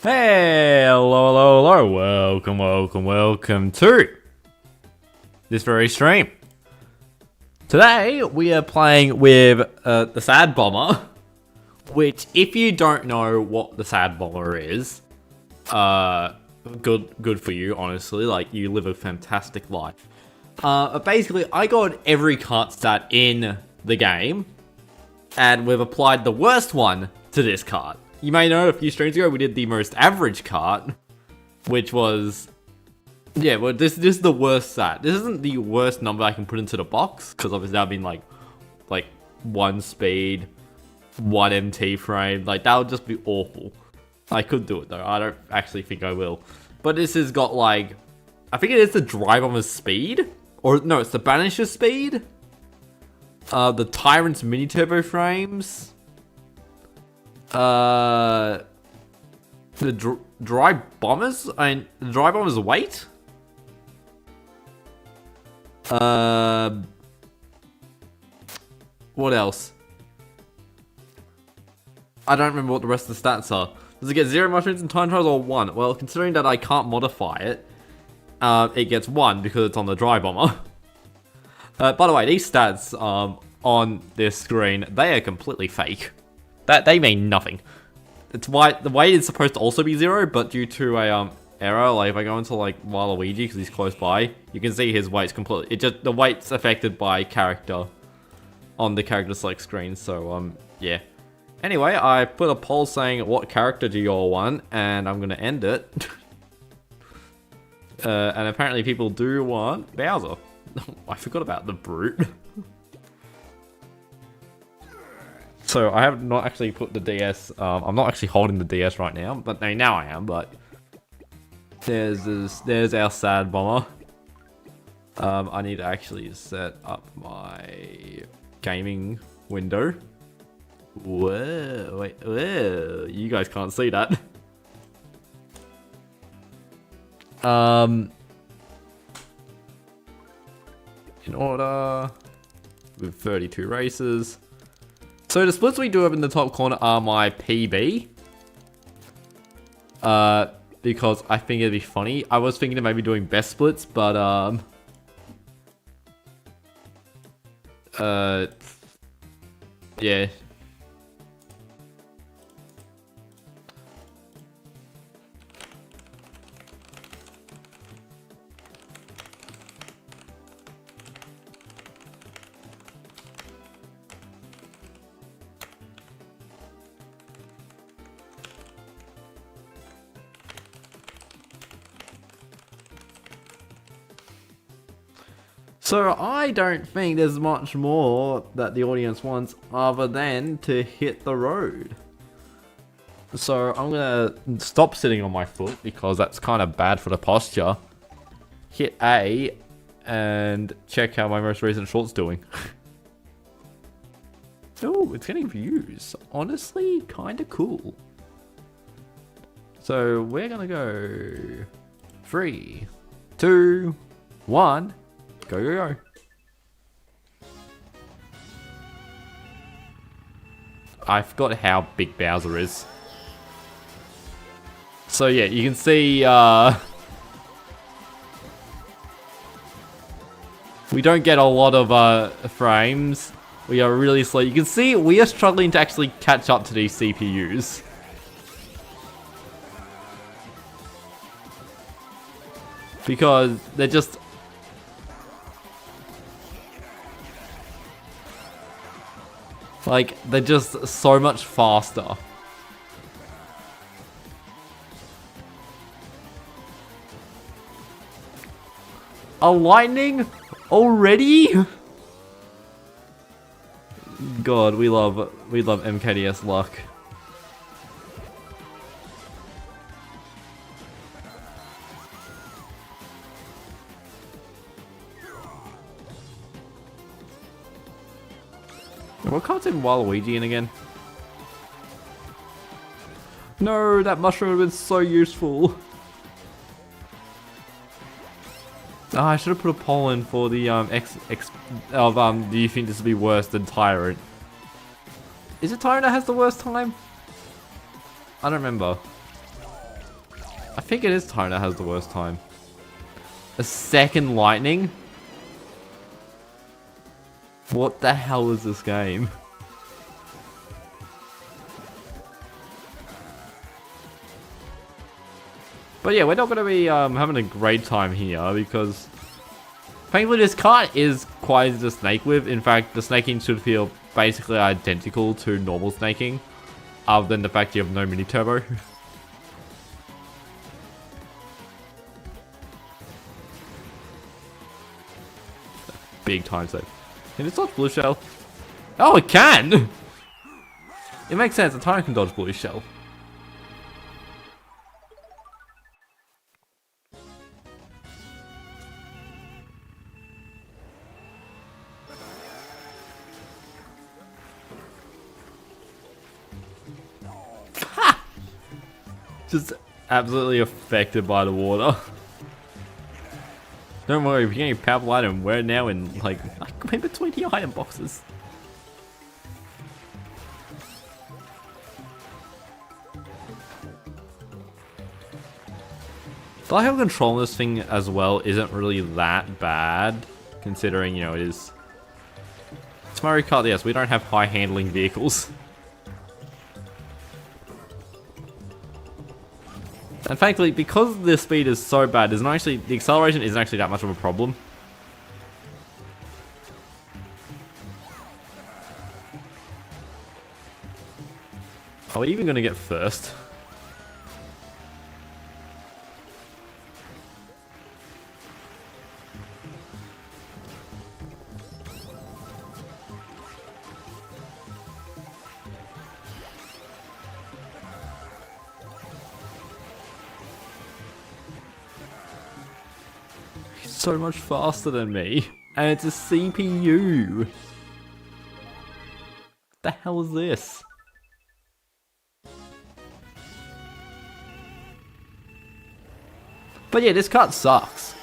Hey, hello, welcome to this very stream. Today, we are playing with the Sad Bomber, which, if you don't know what the Sad Bomber is, good for you, honestly, like, you live a fantastic life. Basically, I got every cart stat in the game, and we've applied the worst one to this cart. You may know a few streams ago we did the most average cart, which was, yeah, well this is the worst stat. This isn't the worst number I can put into the box, because obviously that would been like 1 speed, 1 MT frame, like that would just be awful. I could do it though, I don't actually think I will. But this has got like, I think it is the Dry Bomber's speed, or no, it's the Banisher's speed, the Tyrant's mini turbo frames, the Dry Bombers, the Dry Bombers weight, what else? I don't remember what the rest of the stats are. Does it get 0 mushrooms and time trials or 1? Well, considering that I can't modify it, it gets 1 because it's on the Dry Bomber. By the way, these stats on this screen, they are completely fake. They mean nothing. It's why the weight is supposed to also be 0, but due to a error, like if I go into like Waluigi because he's close by, you can see his weight's completely. The weight's affected by character on the character select screen. So yeah. Anyway, I put a poll saying what character do you all want, and I'm gonna end it. And apparently people do want Bowser. I forgot about the Brute. So I have not actually put the DS, I'm not actually holding the DS right now, but now I am, but there's our Sad Bomber. I need to actually set up my gaming window. Whoa, wait, whoa, you guys can't see that. In order, with 32 races. So the splits we do up in the top corner are my PB. Because I think it'd be funny. I was thinking of maybe doing best splits, but yeah. So I don't think there's much more that the audience wants other than to hit the road. So I'm gonna stop sitting on my foot because that's kind of bad for the posture. Hit A and check how my most recent short's doing. Oh, it's getting views. Honestly, kind of cool. So we're gonna go 3, 2, 1. Go. I forgot how big Bowser is. So yeah, you can see we don't get a lot of frames. We are really slow. You can see we are struggling to actually catch up to these CPUs. Because they're just like, they're just so much faster. A lightning? Already? God, we love MKDS luck. What card's in Waluigi in again? No, that mushroom would have been so useful. Oh, I should have put a poll in for the do you think this would be worse than Tyrant? Is it Tyrant that has the worst time? I don't remember. I think it is time that has the worst time. A second lightning? What the hell is this game? But yeah, we're not going to be having a great time here because thankfully this kart is quite easy to snake with. In fact, the snaking should feel basically identical to normal snaking, other than the fact you have no mini turbo. Big time save. Can it dodge blue shell? Oh, it can! It makes sense, a tire can dodge blue shell. Just absolutely affected by the water. Don't worry, we're getting a powerful item. We're now in like maybe 20 item boxes. The lack of control on this thing as well isn't really that bad, considering, you know, it's Mario Kart DS. We don't have high handling vehicles. And thankfully, because the speed is so bad, the acceleration isn't actually that much of a problem. Are we even going to get first? So much faster than me, and it's a CPU. What the hell is this? But yeah, this kart sucks.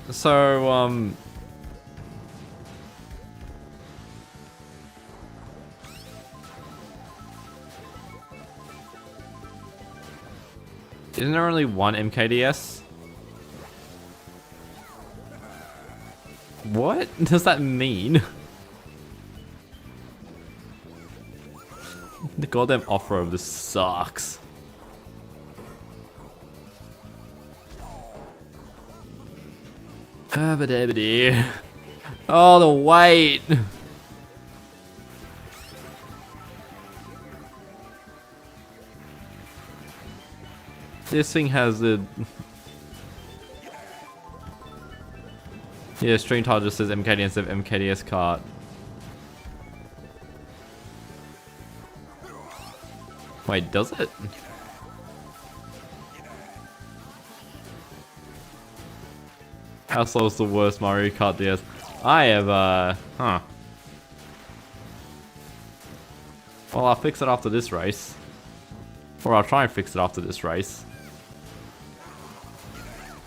So isn't there only one MKDS? What does that mean? The goddamn off-road, this sucks. Oh, the weight! This thing has a... Yeah, stream title just says MKDS instead of MKDS kart. Wait, does it? How slow is the worst Mario Kart DS? I have, huh. Well, I'll fix it after this race. Or I'll try and fix it after this race.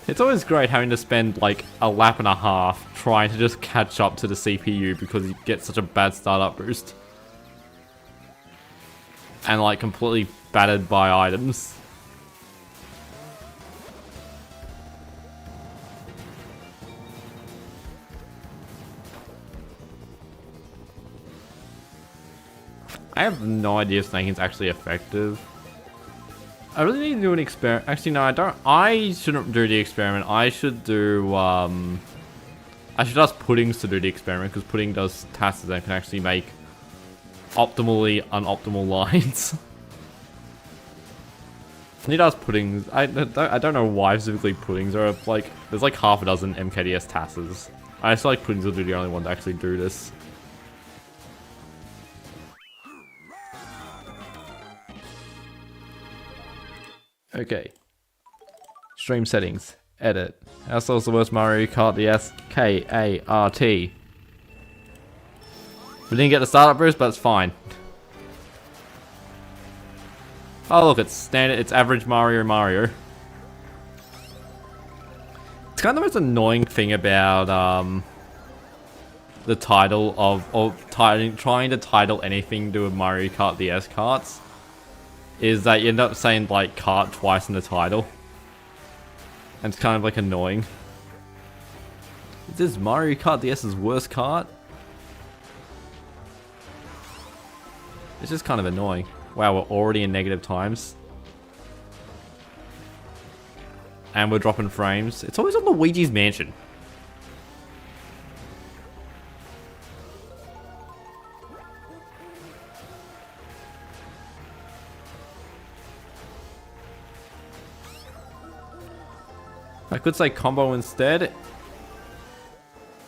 It's always great having to spend like a lap and a half trying to just catch up to the CPU because you get such a bad startup boost. And like completely battered by items. I have no idea if snaking is actually effective. I really need to do an experiment. Actually, no, I don't. I shouldn't do the experiment. I should do, I should ask Puddings to do the experiment, because Pudding does tasks that can actually make optimally unoptimal lines. I need to ask Puddings. I don't know why specifically Puddings are like, there's like half a dozen MKDS tasks. I just feel like Puddings will be the only one to actually do this. Okay. Stream settings. Edit. How slow is the worst Mario Kart DS? K-A-R-T. We didn't get the startup boost, but it's fine. Oh look, it's standard, it's average Mario. It's kind of the most annoying thing about the title of trying to title anything to a Mario Kart DS karts is that you end up saying like kart twice in the title. And it's kind of like annoying. Is this Mario Kart DS's worst kart? It's just kind of annoying. Wow, we're already in negative times. And we're dropping frames. It's always on Luigi's Mansion. I could say combo instead.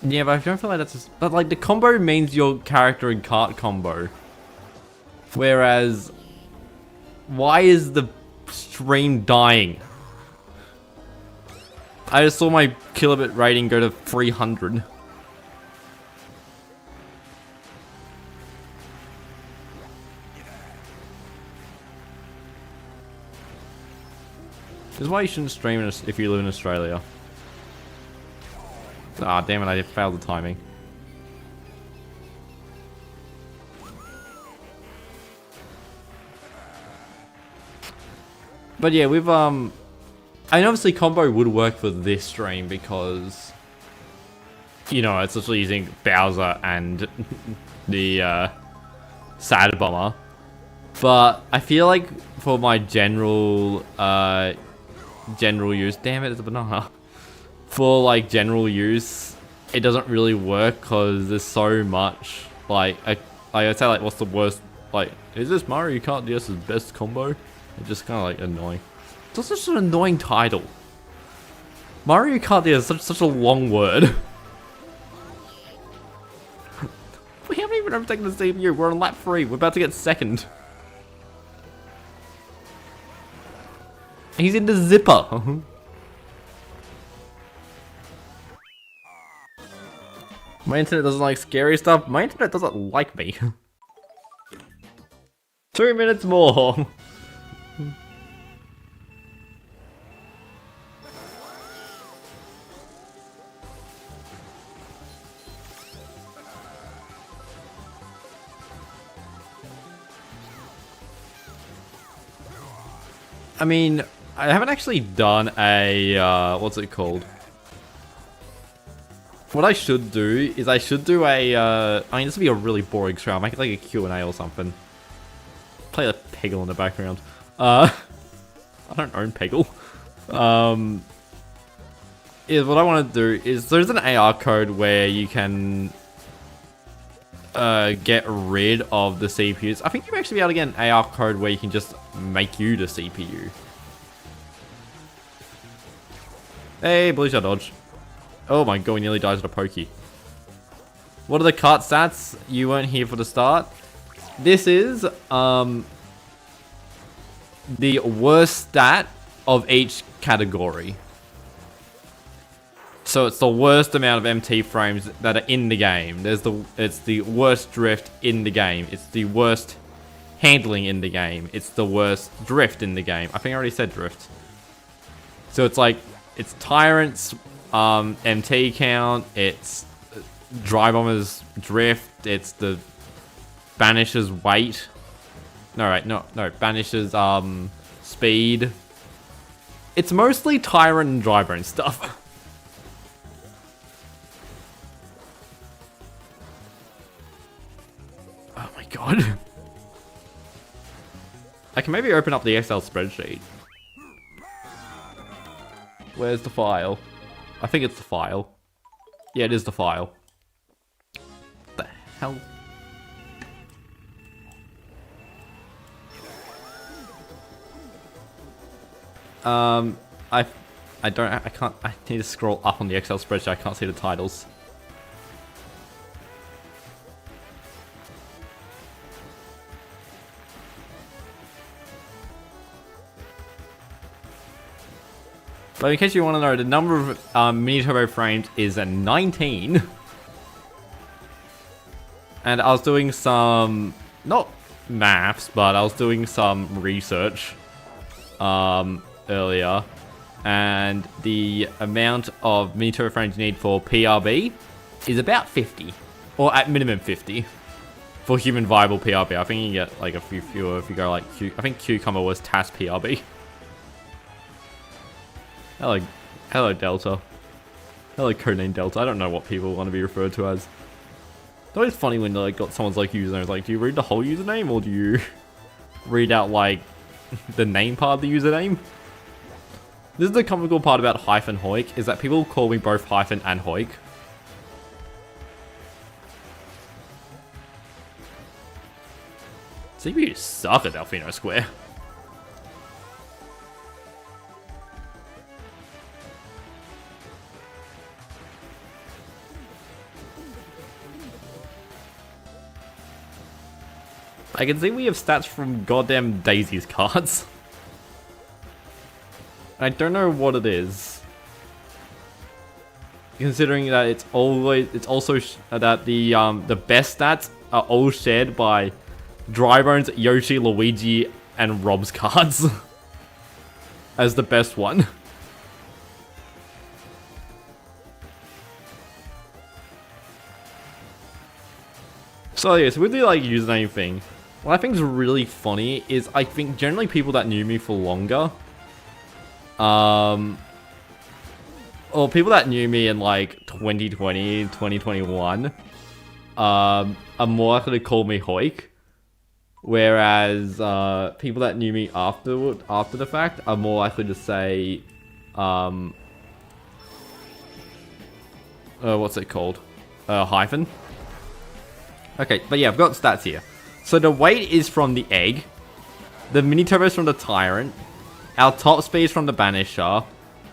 Yeah, but I don't feel like that's just... But like the combo means your character in kart combo. Whereas... Why is the stream dying? I just saw my kilobit rating go to 300. This is why you shouldn't stream if you live in Australia. Ah, damn it, I failed the timing. But yeah, we've, I mean, obviously combo would work for this stream because, you know, it's literally using Bowser and the, Sad Bomber. But I feel like for my general use, damn it, it's a banana. For like general use, it doesn't really work because there's so much. Like I'd say like, what's the worst? Like, is this Mario Kart DS's best combo? It's just kind of like annoying. It's also such an annoying title. Mario Kart DS is such a long word. We haven't even overtaken the CPU. We're on lap 3. We're about to get second. He's in the zipper. My internet doesn't like scary stuff. My internet doesn't like me. 2 minutes more. I mean, I haven't actually done a, what's it called? What I should do is I should do a, I mean, this would be a really boring show. I'll make it like a Q&A or something. Play the Peggle in the background. I don't own Peggle. Is what I want to do is there's an AR code where you can get rid of the CPUs. I think you actually be able to get an AR code where you can just make you the CPU. Hey, blue shot dodge. Oh my god, we nearly died to the pokey. What are the kart stats? You weren't here for the start. This is the worst stat of each category. So it's the worst amount of MT frames that are in the game. It's the worst drift in the game. It's the worst handling in the game. It's the worst drift in the game. I think I already said drift. So it's like, it's Tyrant's MT count, it's Dry Bomber's drift, it's the Banisher's weight. No, right, no, Banisher's speed. It's mostly Tyrant and Drybone stuff. Oh my god. I can maybe open up the Excel spreadsheet. Where's the file? I think it's the file. Yeah, it is the file. What the hell? I need to scroll up on the Excel spreadsheet. I can't see the titles. But in case you want to know, the number of mini turbo frames is 19. And I was doing some, not maths, but I was doing some research earlier. And the amount of mini turbo frames you need for PRB is about 50. Or at minimum 50 for human viable PRB. I think you get like a few fewer if you go like I think Cucumber was TAS PRB. Hello Delta. Hello codename Delta. I don't know what people want to be referred to as. It's always funny when like got someone's like username. Like, do you read the whole username or do you read out like the name part of the username? This is the comical part about Hyphen Hoik, is that people call me both Hyphen and Hoik. CPU suck at Delfino Square. I can see we have stats from goddamn Daisy's cards. I don't know what it is. Considering that it's also that the best stats are all shared by Drybones, Yoshi, Luigi, and Rob's cards as the best one. So yes, with the like username thing, what I think is really funny is I think generally people that knew me for longer, or people that knew me in like 2020, 2021, are more likely to call me Hoik. Whereas people that knew me after the fact are more likely to say, what's it called? Hyphen. Okay, but yeah, I've got stats here. So the weight is from the egg, the mini turbo is from the Tyrant, our top speed is from the Banisher,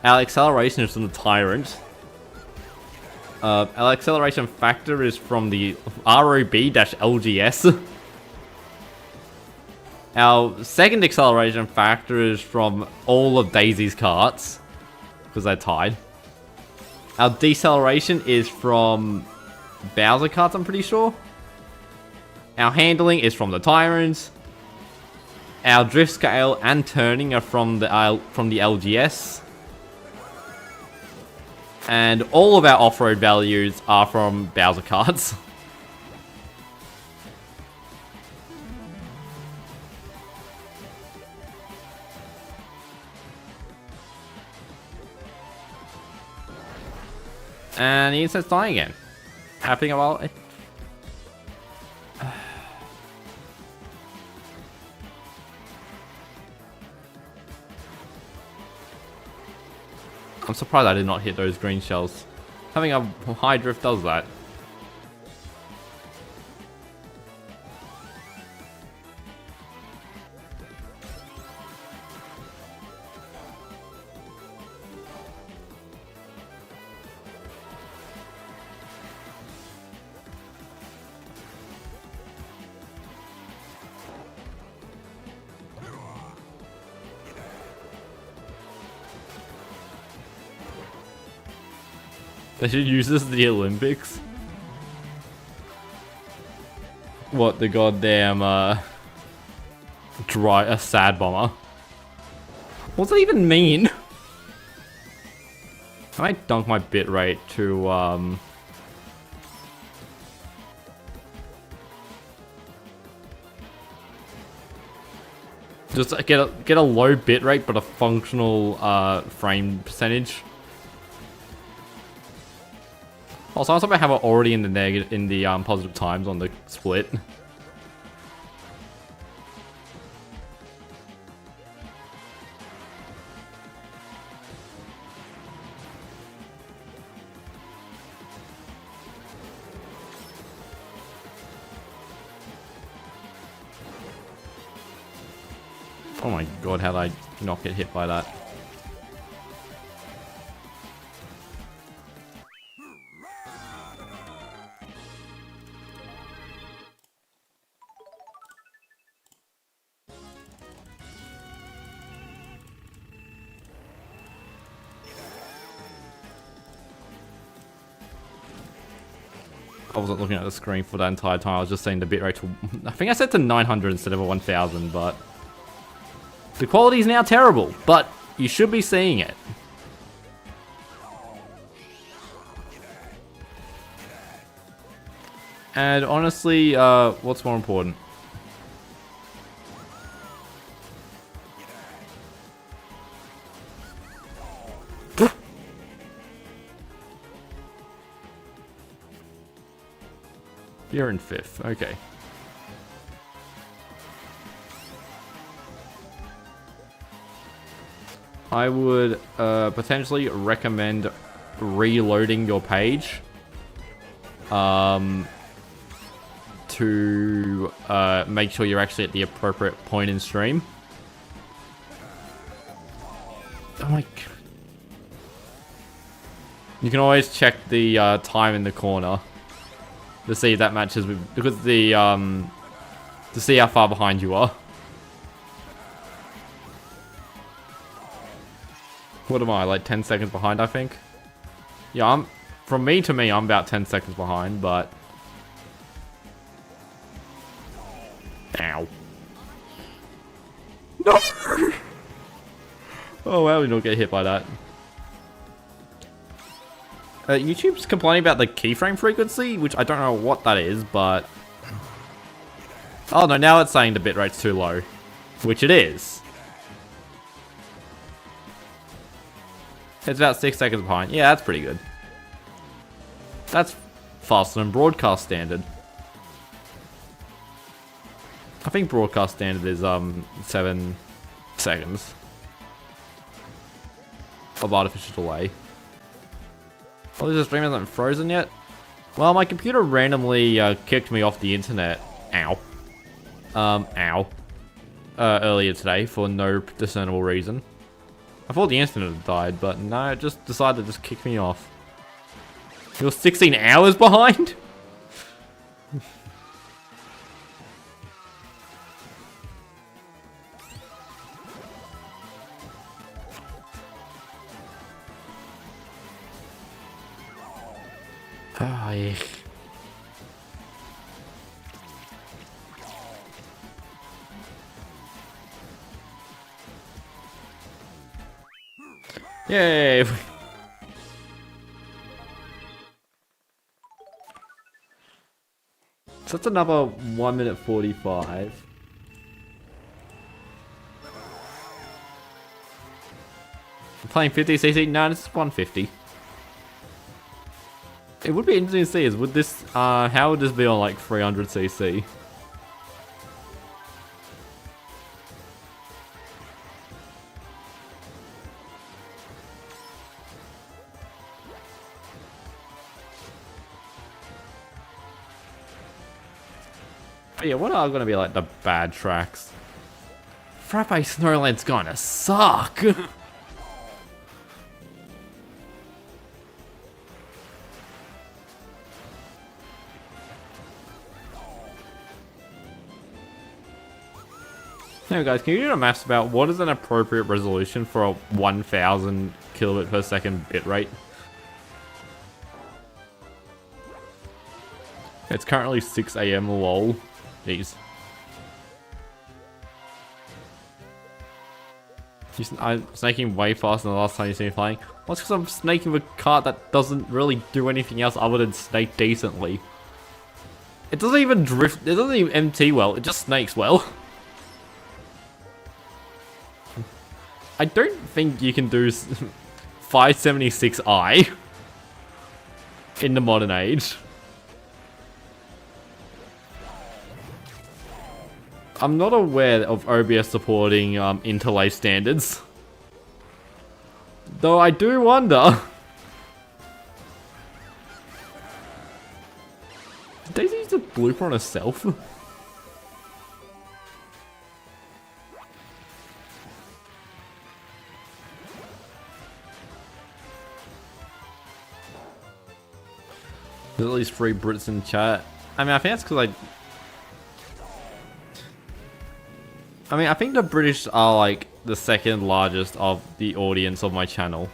our acceleration is from the Tyrant, our acceleration factor is from the ROB-LGS. Our second acceleration factor is from all of Daisy's carts, because they're tied. Our deceleration is from Bowser carts, I'm pretty sure. Our handling is from the Tyrants. Our drift scale and turning are from the LGS. And all of our off-road values are from Bowser carts. And he says dying again. Happening a while. I'm surprised I did not hit those green shells. Having a high drift does that. They should use this at the Olympics. What, the goddamn, a sad bomber? What's that even mean? I might dunk my bitrate to, just get a low bitrate but a functional, frame percentage. Also, I have it already in the negative, in the positive times on the split. Oh my god, how did I not get hit by that? I wasn't looking at the screen for that entire time. I was just saying the bitrate to... I think I set to 900 instead of a 1000, but... the quality is now terrible, but you should be seeing it. And honestly, what's more important? You're in 5th, okay. I would potentially recommend reloading your page to make sure you're actually at the appropriate point in stream. Oh my god. You can always check the time in the corner to see if that matches with, because the to see how far behind you are. What am I, like 10 seconds behind, I think? Yeah, from me to me, I'm about 10 seconds behind, but... Ow. No! Oh wow, we don't get hit by that. YouTube's complaining about the keyframe frequency, which I don't know what that is, but... Oh no, now it's saying the bitrate's too low. Which it is. It's about 6 seconds behind. Yeah, that's pretty good. That's faster than broadcast standard. I think broadcast standard is 7 seconds of artificial delay. Oh, the stream hasn't frozen yet? Well, my computer randomly kicked me off the internet. Ow. Ow. Earlier today for no discernible reason. I thought the internet had died, but no, it just decided to just kick me off. You're 16 hours behind? Oh, yeah. Yay! So that's another 1 minute 45. I'm playing 50cc? No, this is 150. It would be interesting to see is would this how would this be on like 300cc? But yeah, what are gonna be like the bad tracks? Frappe Snowland's gonna suck! Now guys, can you do a maths about what is an appropriate resolution for a 1000 kilobit per second bitrate? It's currently 6 AM, lol. Jeez. I'm snaking way faster than the last time you see me playing. Well, it's because I'm snaking with a cart that doesn't really do anything else other than snake decently. It doesn't even drift, it doesn't even MT well, it just snakes well. I don't think you can do 576i in the modern age. I'm not aware of OBS supporting interlay standards. Though I do wonder. Did Daisy use a blooper on herself? There's at least 3 Brits in chat. I mean, I think that's because I think the British are like the second largest of the audience of my channel.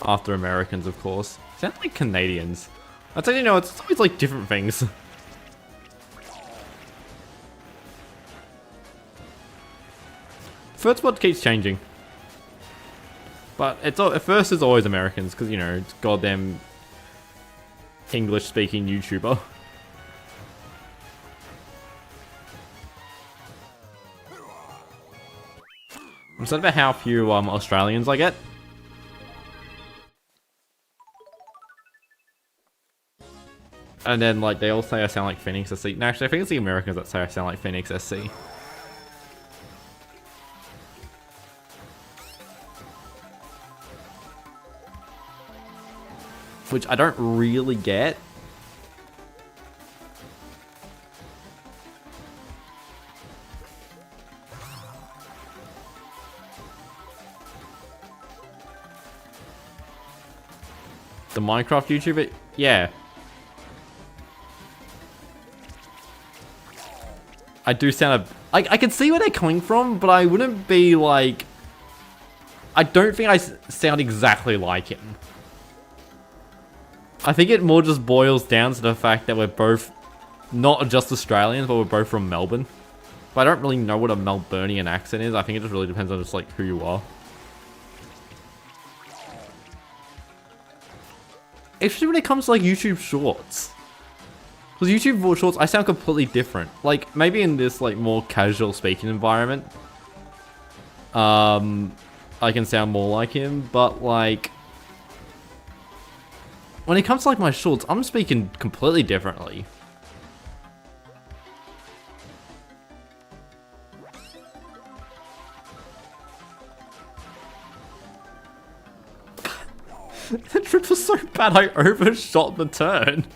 After Americans, of course. Sound like Canadians. I tell you, no, it's always like different things. First what keeps changing. But it's at first it's always Americans, because, you know, it's goddamn English-speaking YouTuber. I'm sad about how few Australians I get. And then, like, they all say I sound like Phoenix SC. No, actually, I think it's the Americans that say I sound like Phoenix SC. Which I don't really get. The Minecraft YouTuber? Yeah. I do sound I can see where they're coming from, but I wouldn't be like... I don't think I sound exactly like him. I think it more just boils down to the fact that we're both not just Australians, but we're both from Melbourne. But I don't really know what a Melburnian accent is. I think it just really depends on just like who you are. Especially when it comes to like YouTube shorts. Because YouTube shorts, I sound completely different. Like, maybe in this like more casual speaking environment, I can sound more like him, but like... when it comes to like my shorts, I'm speaking completely differently. The trip was so bad I overshot the turn.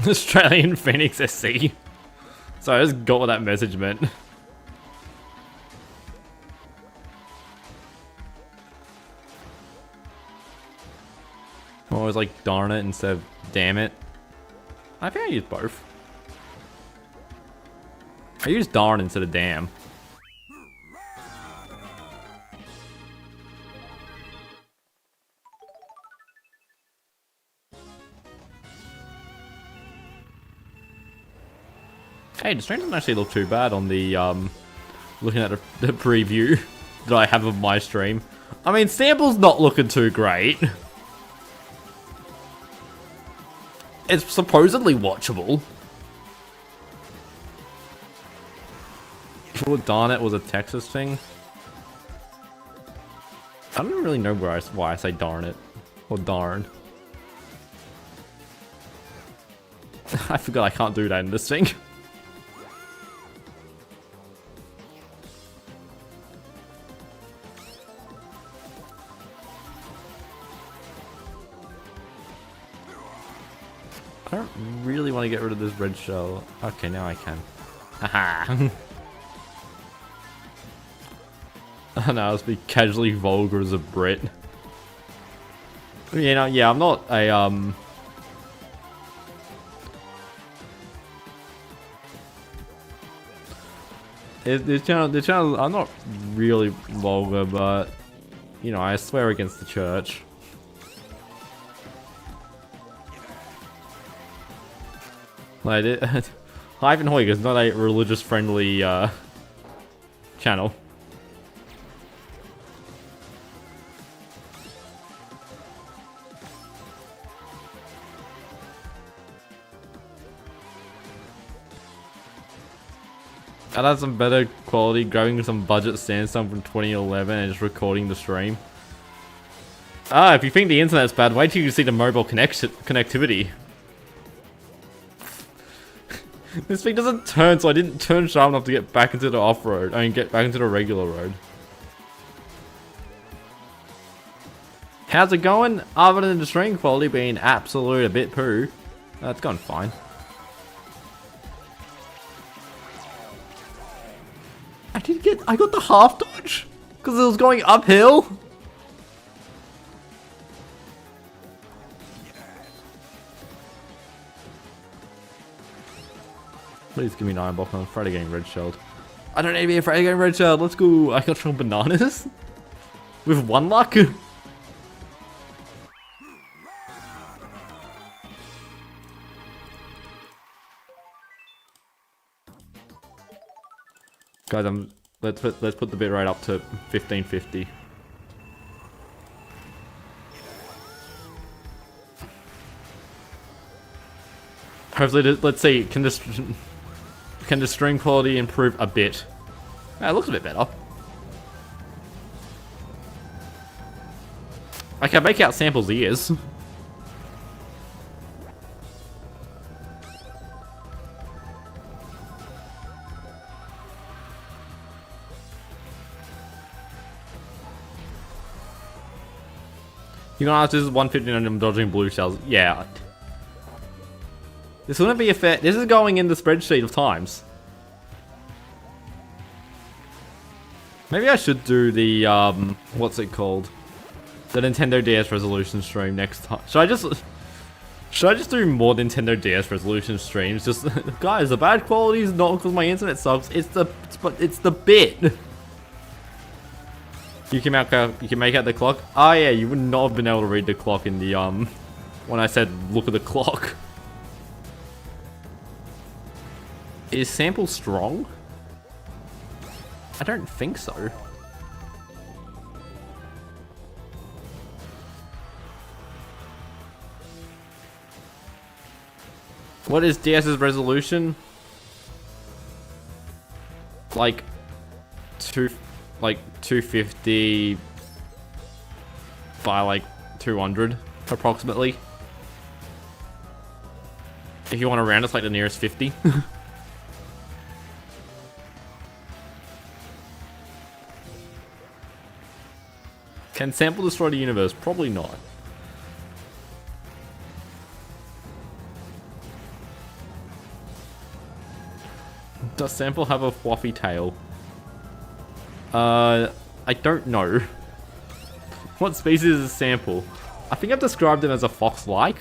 Australian Phoenix SC. So I just got what that message meant. I was like darn it instead of damn it. I think I used both. I used darn instead of damn. Hey, the stream doesn't actually look too bad on the, looking at the preview that I have of my stream. I mean, sample's not looking too great. It's supposedly watchable. Oh, darn it was a Texas thing. I don't really know why I say darn it. Or darn. I forgot I can't do that in this thing. I don't really want to get rid of this red shell. Okay, now I can. Haha. Oh no, I'll be casually vulgar as a Brit. You know, yeah, I'm not a, This channel, I'm not really vulgar, but, you know, I swear against the church. Like, Hyphen Hoik is not a religious-friendly, channel. I'd have some better quality, grabbing some budget sandstone from 2011 and just recording the stream. Ah, if you think the internet's bad, wait till you see the mobile connectivity. This thing doesn't turn, so I didn't turn sharp enough to get back into the off-road. I mean, get back into the regular road. How's it going? Other than the stream quality being absolute a bit poo, it's gone fine. I got the half dodge because it was going uphill. Please give me an iron block. I'm afraid of getting red shelled. I don't need to be afraid of getting red shelled. Let's go. I got some bananas. With 1 luck. Guys, let's put the bit rate up to 1550. Hopefully, let's see. Can the stream quality improve a bit? It looks a bit better. I can make out Sample's ears. You're gonna ask, this is 159 I'm dodging blue shells. Yeah. This wouldn't be a fair. This is going in the spreadsheet of times. Maybe I should do the, what's it called? The Nintendo DS resolution stream next time. Should I just do more Nintendo DS resolution streams? Just, guys, the bad quality is not because my internet sucks. It's the bit. You can make out the clock. Oh yeah, you would not have been able to read the clock in the when I said look at the clock. Is Sample strong? I don't think so. What is DS's resolution? Like 250 by like 200 approximately. If you want to round, it's like the nearest 50. Can Sample destroy the universe? Probably not. Does Sample have a fluffy tail? I don't know. What species is Sample? I think I've described him as a fox-like.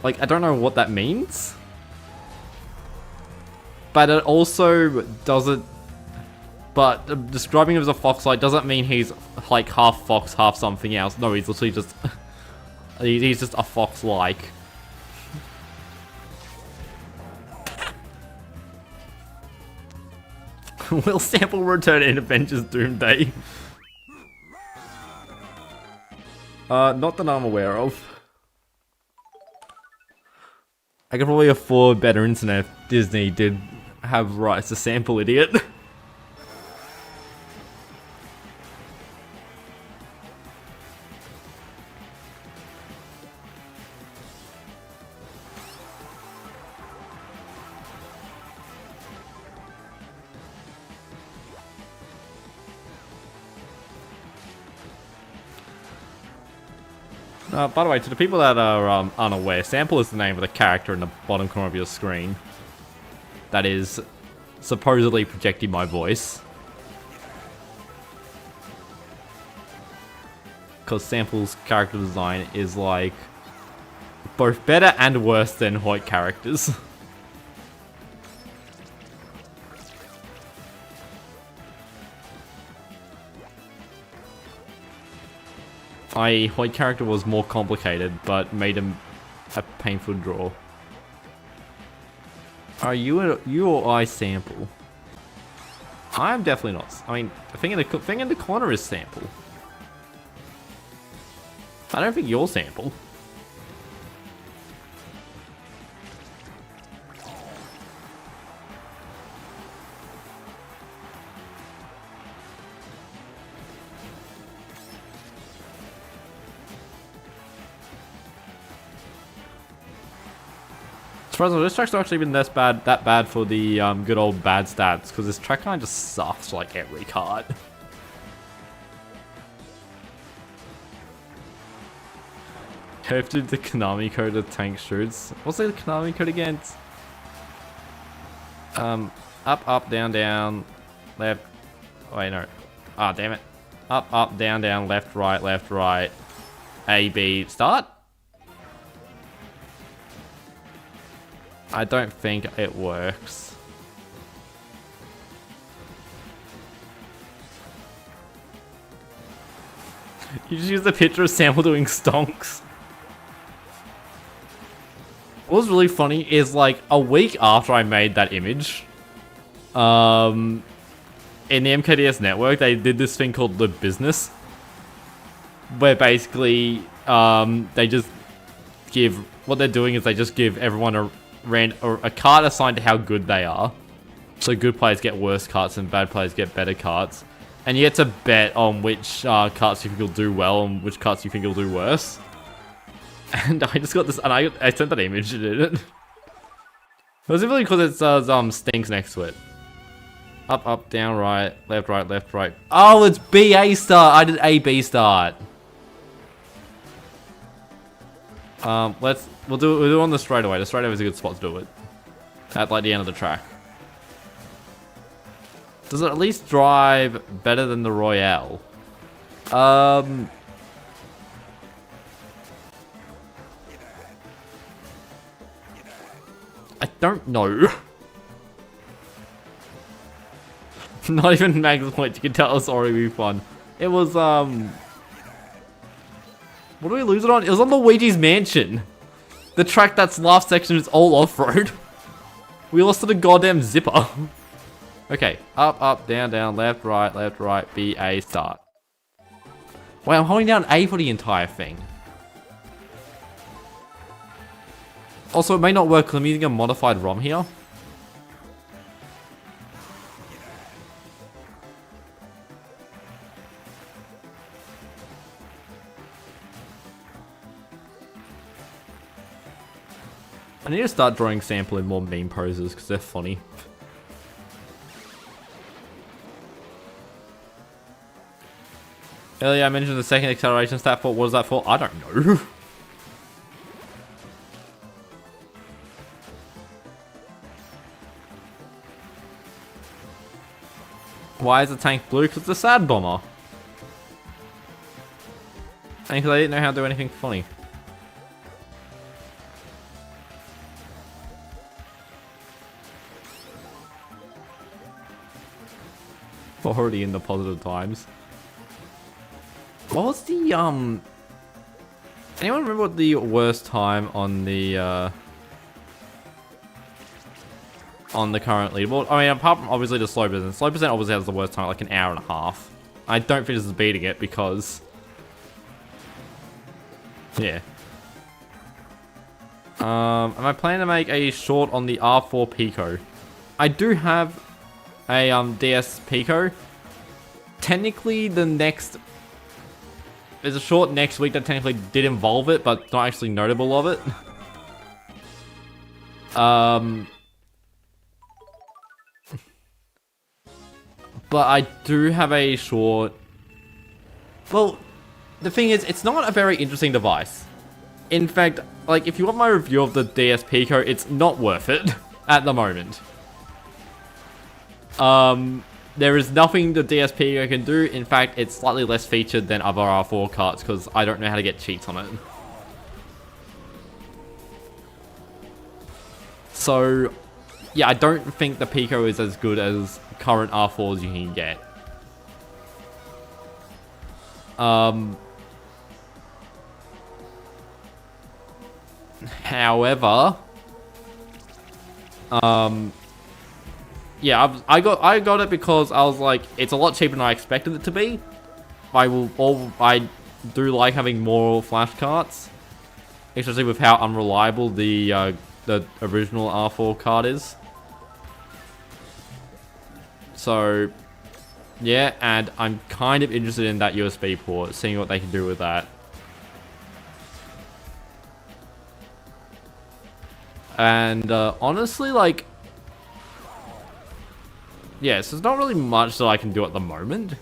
Like, I don't know what that means. But it also doesn't... But describing him as a fox-like doesn't mean he's like half fox, half something else. No, he's literally just... he's just a fox-like. Will Sample return in Avengers Doomsday? Not that I'm aware of. I could probably afford better internet if Disney did have rights to Sample, idiot. By the way, to the people that are unaware, Sample is the name of the character in the bottom corner of your screen. That is supposedly projecting my voice. Because Sample's character design is like both better and worse than Hoik characters. My Hoik character was more complicated, but made him a painful draw. Are you or I Sample? I'm definitely not. I mean, the thing in the corner is Sample. I don't think you're Sample. Surprisingly, this track's not actually been that bad for the good old bad stats, because this track kind of just sucks like every card. Have to the Konami code of tank shoots. What's the Konami code again? Up, up, down, down, left. Wait, no. Ah, damn it. Up, up, down, down, left, right, A, B, start. I don't think it works. You just use the picture of Samuel doing stonks. What was really funny is like a week after I made that image, in the MKDS network, they did this thing called the business, where basically they just give, what they're doing is they just give everyone a card assigned to how good they are. So good players get worse cards and bad players get better cards. And you get to bet on which cards you think will do well and which cards you think will do worse. And I just got this, and I sent that image, did it? It was simply because it says stinks next to it. Up, up, down, right, left, right, left, right. Oh, it's BA start. I did AB start. We'll do it on the straightaway. The straightaway is a good spot to do it. At like the end of the track. Does it at least drive better than the Royale? I don't know. Not even Magnus Point, you can tell it's already be fun. It was, what did we lose it on? It was on Luigi's Mansion. The track that's last section is all off-road. We lost to the goddamn zipper. Okay, up, up, down, down, left, right, B, A, start. Wait, I'm holding down A for the entire thing. Also, it may not work because I'm using a modified ROM here. I need to start drawing sample in more meme poses because they're funny. Earlier I mentioned the second acceleration stat for, what is that for? I don't know. Why is the tank blue? Because it's a sad bomber. And because I didn't know how to do anything funny. Already in the positive times. What was the, anyone remember what the worst time on the current leaderboard? I mean, apart from obviously the slow percent. Slow percent obviously has the worst time, like an hour and a half. I don't think this is beating it because... yeah. Am I planning to make a short on the R4 Pico? I do have a DS Pico. Technically, the next... there's a short next week that technically did involve it, but not actually notable of it. But I do have a short... well, the thing is, it's not a very interesting device. In fact, like, if you want my review of the DS Pico, it's not worth it at the moment. There is nothing the DS Pico can do. In fact, it's slightly less featured than other R4 carts because I don't know how to get cheats on it. So, yeah, I don't think the Pico is as good as current R4s you can get. However, yeah, I got it because I was like, it's a lot cheaper than I expected it to be. I do like having more flash carts, especially with how unreliable the original R4 card is. So, yeah, and I'm kind of interested in that USB port, seeing what they can do with that. And honestly, like, yeah, so there's not really much that I can do at the moment.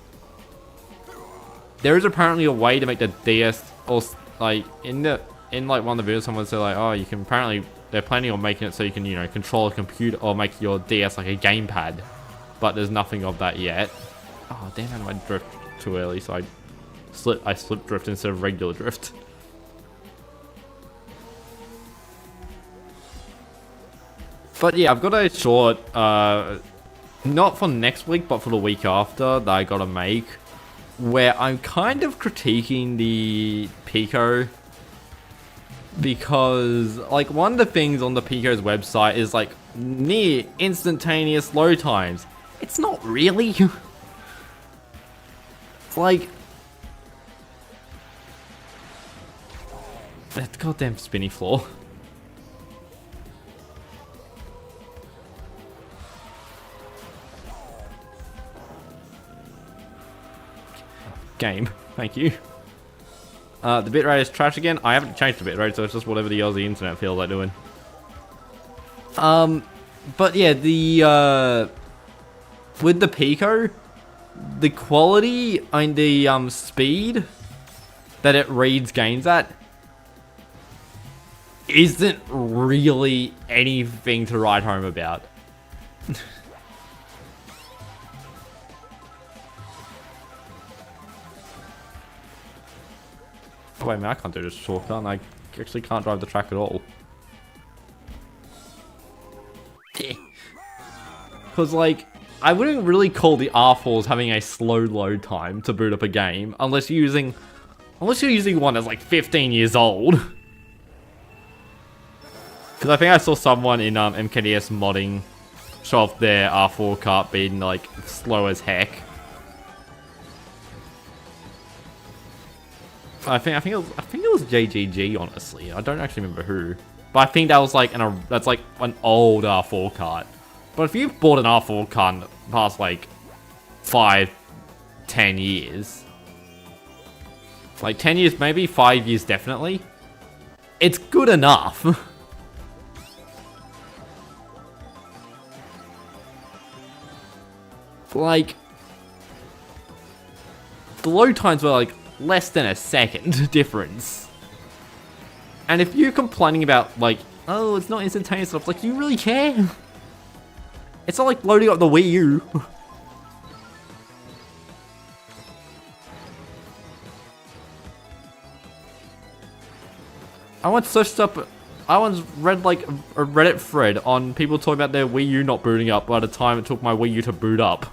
There is apparently a way to make the DS, or like in like one of the videos, someone said like, oh, you can apparently they're planning on making it so you can, you know, control a computer or make your DS like a gamepad, but there's nothing of that yet. Oh damn! I drift too early, so I slip drift instead of regular drift. But yeah, I've got a short, not for next week, but for the week after that I gotta make, where I'm kind of critiquing the Pico, because like one of the things on the Pico's website is like near instantaneous load times. It's not really. It's like that goddamn spinny floor. Game, thank you. The bitrate is trash again. I haven't changed the bitrate, so it's just whatever the Aussie internet feels like doing. But yeah, the with the Pico, the quality and the speed that it reads games at isn't really anything to write home about. Wait, man, I can't do this shortcut. I actually can't drive the track at all. Because, like, I wouldn't really call the R4s having a slow load time to boot up a game unless you're using one that's like 15 years old. Because I think I saw someone in MKDS modding show off their R4 kart being like slow as heck. I think it was JGG, honestly. I don't actually remember who, but I think that was like that's like an old R4 kart. But if you've bought an R4 kart in the past like 5-10 years, like 10 years maybe, 5 years definitely, it's good enough. Like the load times were like less than a second difference. And if you're complaining about like, oh, it's not instantaneous stuff, like, you really care? It's not like loading up the Wii U. I once read like a Reddit thread on people talking about their Wii U not booting up by the time it took my Wii U to boot up.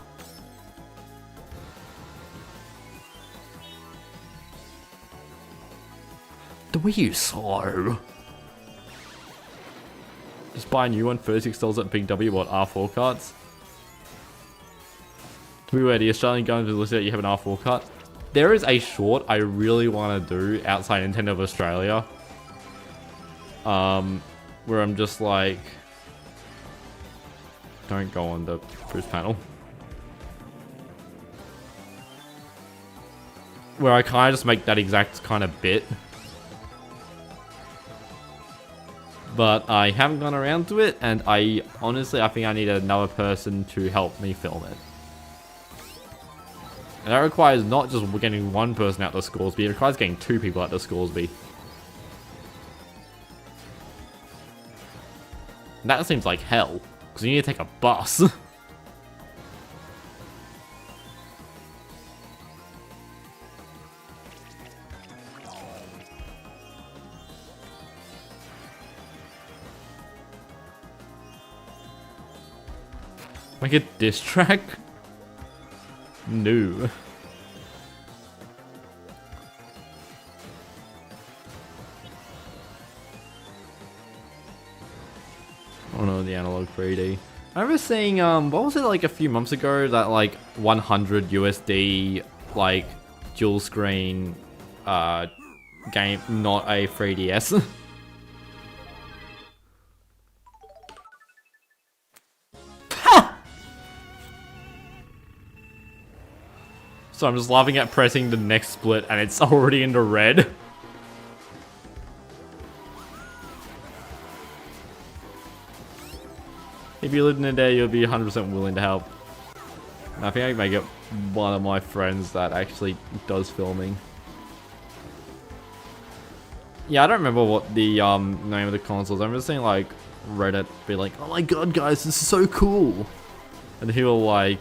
The Wii U's slow. Just buy a new one, $36 at Big W, what, R4 carts? To be aware, the Australian government is listed that you have an R4 cart. There is a short I really want to do outside Nintendo of Australia. Where I'm just like, don't go on the boost panel. Where I kind of just make that exact kind of bit. But I haven't gone around to it, and I think I need another person to help me film it. And that requires not just getting one person out to Scoresby, it requires getting 2 people out to Scoresby. And that seems like hell, because you need to take a bus. Make a diss track? No. Oh no, the analog 3D. I remember seeing, what was it, like a few months ago, that like 100 USD, like, dual screen, game, not a 3DS. So I'm just laughing at pressing the next split and it's already in the red. If you lived in a day, you'll be 100% willing to help. And I think I can make it one of my friends that actually does filming. Yeah, I don't remember what the name of the consoles. I'm just seeing like Reddit be like, oh my god guys, this is so cool. And he will like,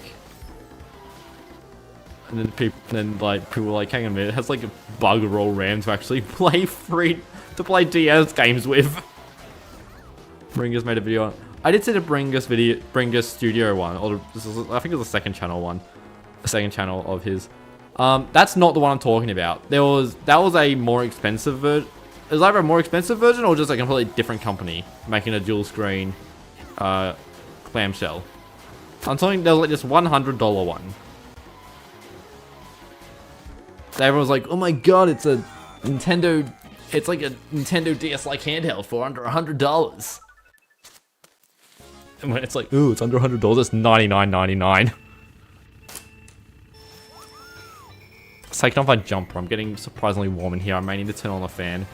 and then people were like, hang on a minute, it has like a bug roll RAM to actually play DS games with. Ringer's made a video on, I did see the Bringus Studio one, or I think it was the second channel one, the second channel of his. That's not the one I'm talking about. That was a more expensive version. It was either a more expensive version or just a completely different company making a dual screen clamshell. I'm talking, there was like this $100 one. Everyone was like, oh my god, it's a Nintendo, it's like a Nintendo DS-like handheld for under $100. And when it's like, ooh, it's under $100, it's $99.99. It's taking off my jumper. I'm getting surprisingly warm in here. I may need to turn on the fan.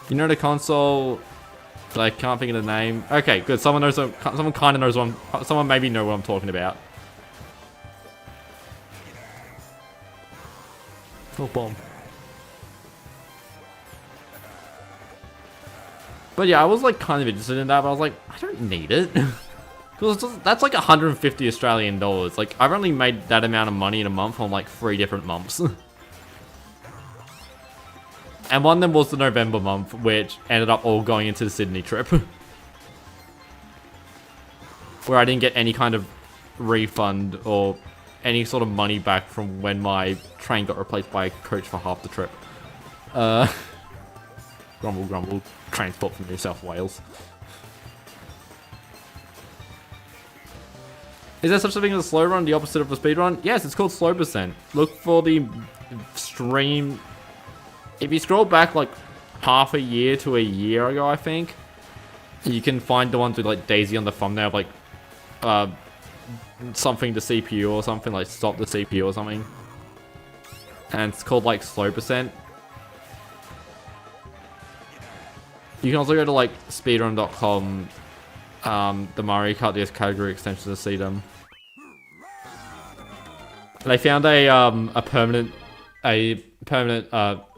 You know the console, but I can't think of the name. Okay, good. Someone knows. Someone kind of knows what someone maybe know what I'm talking about. Oh, bomb. But yeah, I was like kind of interested in that, but I was like, I don't need it. Because that's like 150 Australian dollars. Like, I've only made that amount of money in a month on like 3 different months. And one of them was the November month, which ended up all going into the Sydney trip. Where I didn't get any kind of refund or any sort of money back from when my train got replaced by a coach for half the trip. Grumble, grumble. Transport from New South Wales. Is there such a thing as a slow run, the opposite of a speed run? Yes, it's called slow percent. Look for the stream. If you scroll back like half a year to a year ago, I think, you can find the ones with like Daisy on the thumbnail, like something to CPU or something, like stop the CPU or something. And it's called like slow percent. You can also go to like speedrun.com, the Mario Kart DS category extension to see them. They found a permanent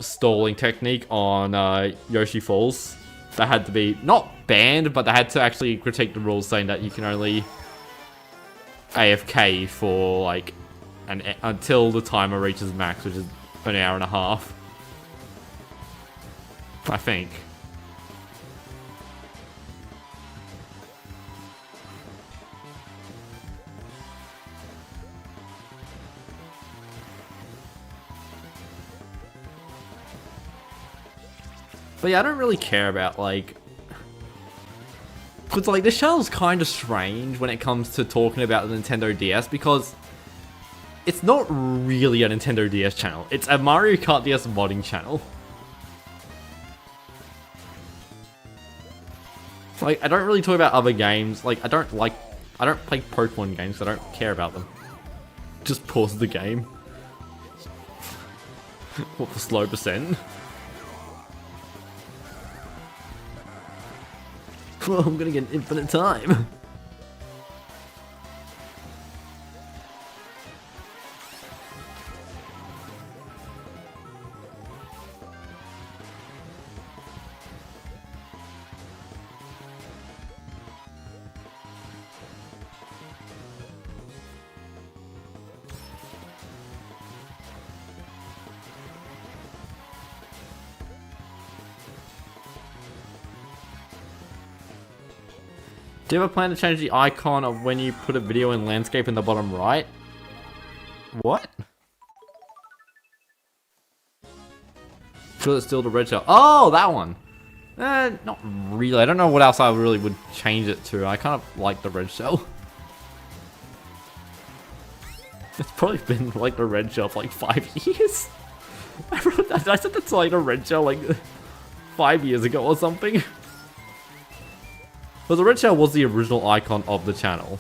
stalling technique on Yoshi Falls that had to be not banned, but they had to actually critique the rules, saying that you can only AFK for like until the timer reaches max, which is an hour and a half, I think. But yeah, I don't really care about, like... Because, like, this channel's kind of strange when it comes to talking about the Nintendo DS, because it's not really a Nintendo DS channel. It's a Mario Kart DS modding channel. Like, I don't really talk about other games. Like, I don't play Pokemon games, so I don't care about them. Just pause the game. What, for slow percent? Well, I'm gonna get infinite time. Do you ever plan to change the icon of when you put a video in landscape in the bottom right? What? Sure, it's still the red shell. Oh, that one! Not really. I don't know what else I really would change it to. I kind of like the red shell. It's probably been like the red shell for like 5 years. I said that's like the red shell like 5 years ago or something. But the red shell was the original icon of the channel.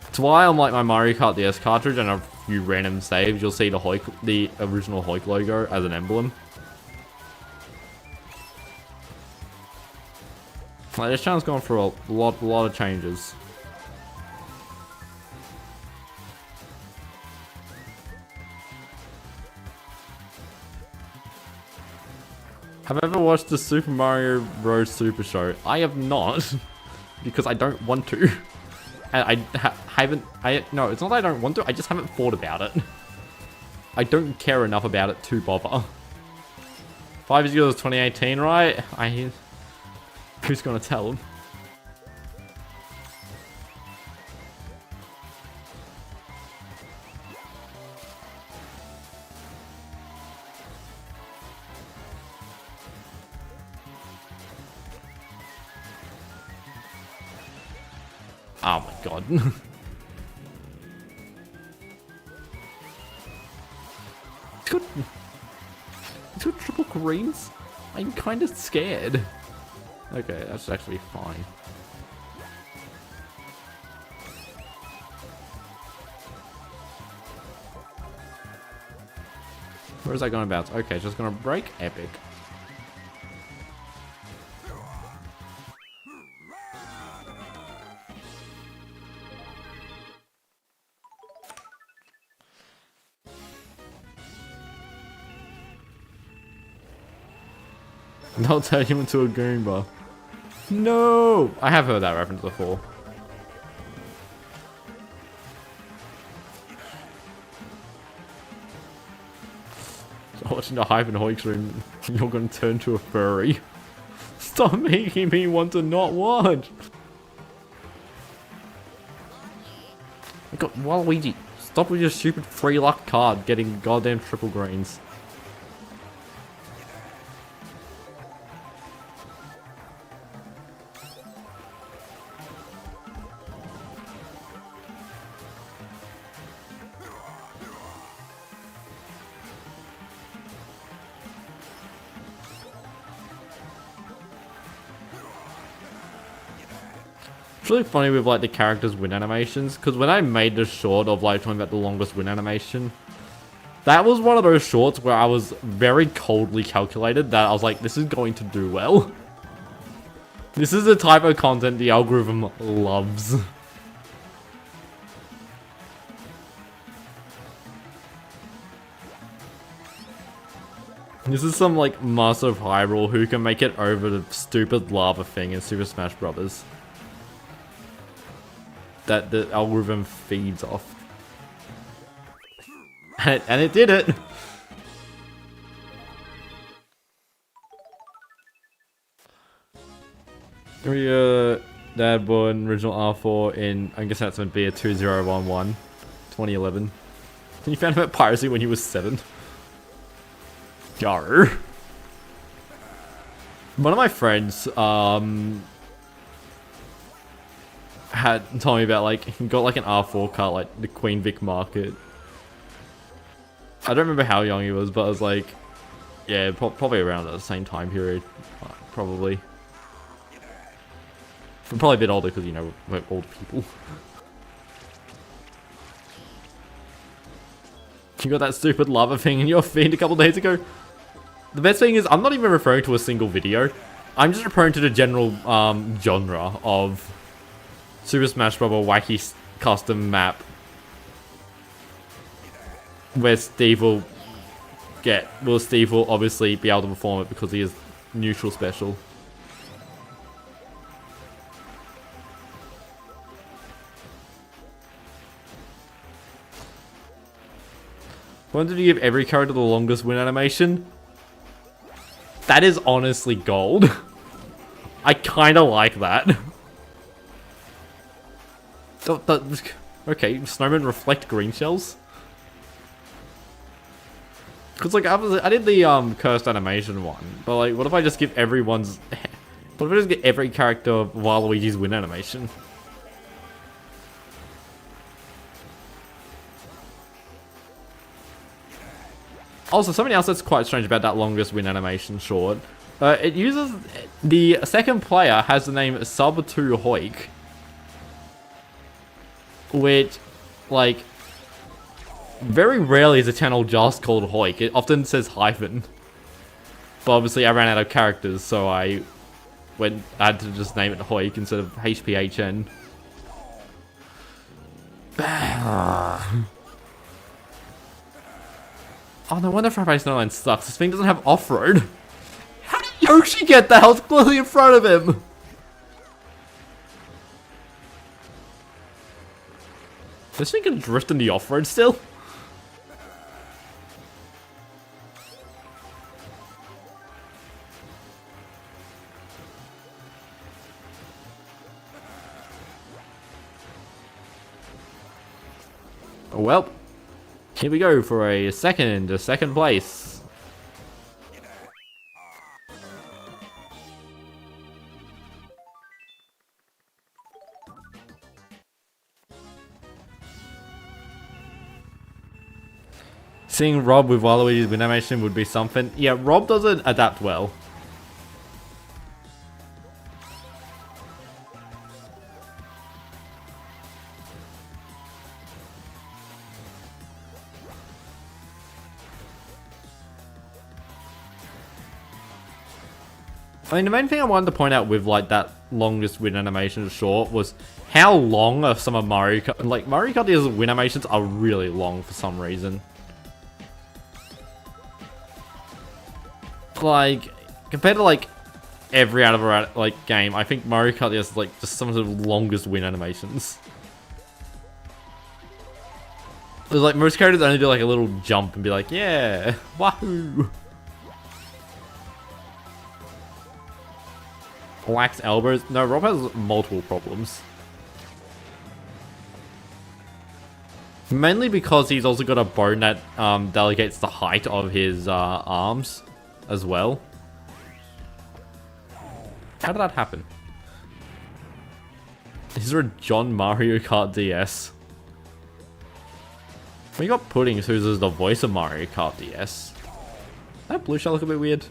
It's why on like my Mario Kart DS cartridge and a few random saves, you'll see the Hoik, the original Hoik logo as an emblem. Like, this channel's gone through a lot of changes. Have I ever watched the Super Mario Bros. Super Show? I have not, because I don't want to. And no, it's not that I don't want to, I just haven't thought about it. I don't care enough about it to bother. 5 years ago was 2018, right? Who's gonna tell him? Oh my god. It's got triple greens? I'm kind of scared. Okay, that's actually fine. Where is that going to bounce? Okay, just gonna break. Epic. They'll turn him into a Goomba. No! I have heard that reference before. So watching the Hyphen Hoik stream, you're gonna turn to a furry. Stop making me want to not watch! I got Waluigi. Stop with your stupid free luck card getting goddamn triple greens. It's really funny with like the characters' win animations, because when I made the short of like talking about the longest win animation, that was one of those shorts where I was very coldly calculated that I was like, this is going to do well. This is the type of content the algorithm loves. This is some like Master of Hyrule who can make it over the stupid lava thing in Super Smash Bros. That the algorithm feeds off. And it did it! Dad born original R4 in, I guess that's going to be a 2011, 2011. And you found him at piracy when he was 7. Yar. One of my friends, had told me about like he got like an R4 cart, like the Queen Vic Market. I don't remember how young he was, but I was like, yeah, probably around the same time period, probably. But probably a bit older because you know we're old people. You got that stupid lava thing in your feed a couple days ago. The best thing is I'm not even referring to a single video. I'm just referring to the general genre of Super Smash Bros. Wacky custom map where Steve will obviously be able to perform it because he is neutral special. When did you give every character the longest win animation? That is honestly gold. I kinda like that. Okay, snowmen reflect green shells. Cause like I did the cursed animation one, but like what if I just give everyone's what if I just get every character of Waluigi's win animation? Also, something else that's quite strange about that longest win animation short. It uses the second player has the name Sub2 Hoik. Which, like, very rarely is a channel just called Hoik. It often says Hyphen. But obviously I ran out of characters, so I had to just name it Hoik instead of HPHN. Oh, no wonder Friday Snowline sucks. This thing doesn't have off-road. How did Yoshi get that? I was clearly in front of him. This thing can drift in the off-road still? Well, here we go for a second place. Seeing Rob with Waluigi's win animation would be something. Yeah, Rob doesn't adapt well. I mean, the main thing I wanted to point out with, like, that longest win animation short was how long are some of Mario Kart... Like, Mario Kart DS's win animations are really long for some reason. Like, compared to, like, every other, like, game, I think Mario Kart DS is, like, just some of the longest win animations. Because, like, most characters only do, like, a little jump and be like, yeah, wahoo! Lax elbows. No, Rob has multiple problems. Mainly because he's also got a bone that delegates the height of his arms as well. How did that happen? Is there a John Mario Kart DS? We got Pudding, who's the voice of Mario Kart DS. That blue shell look a bit weird.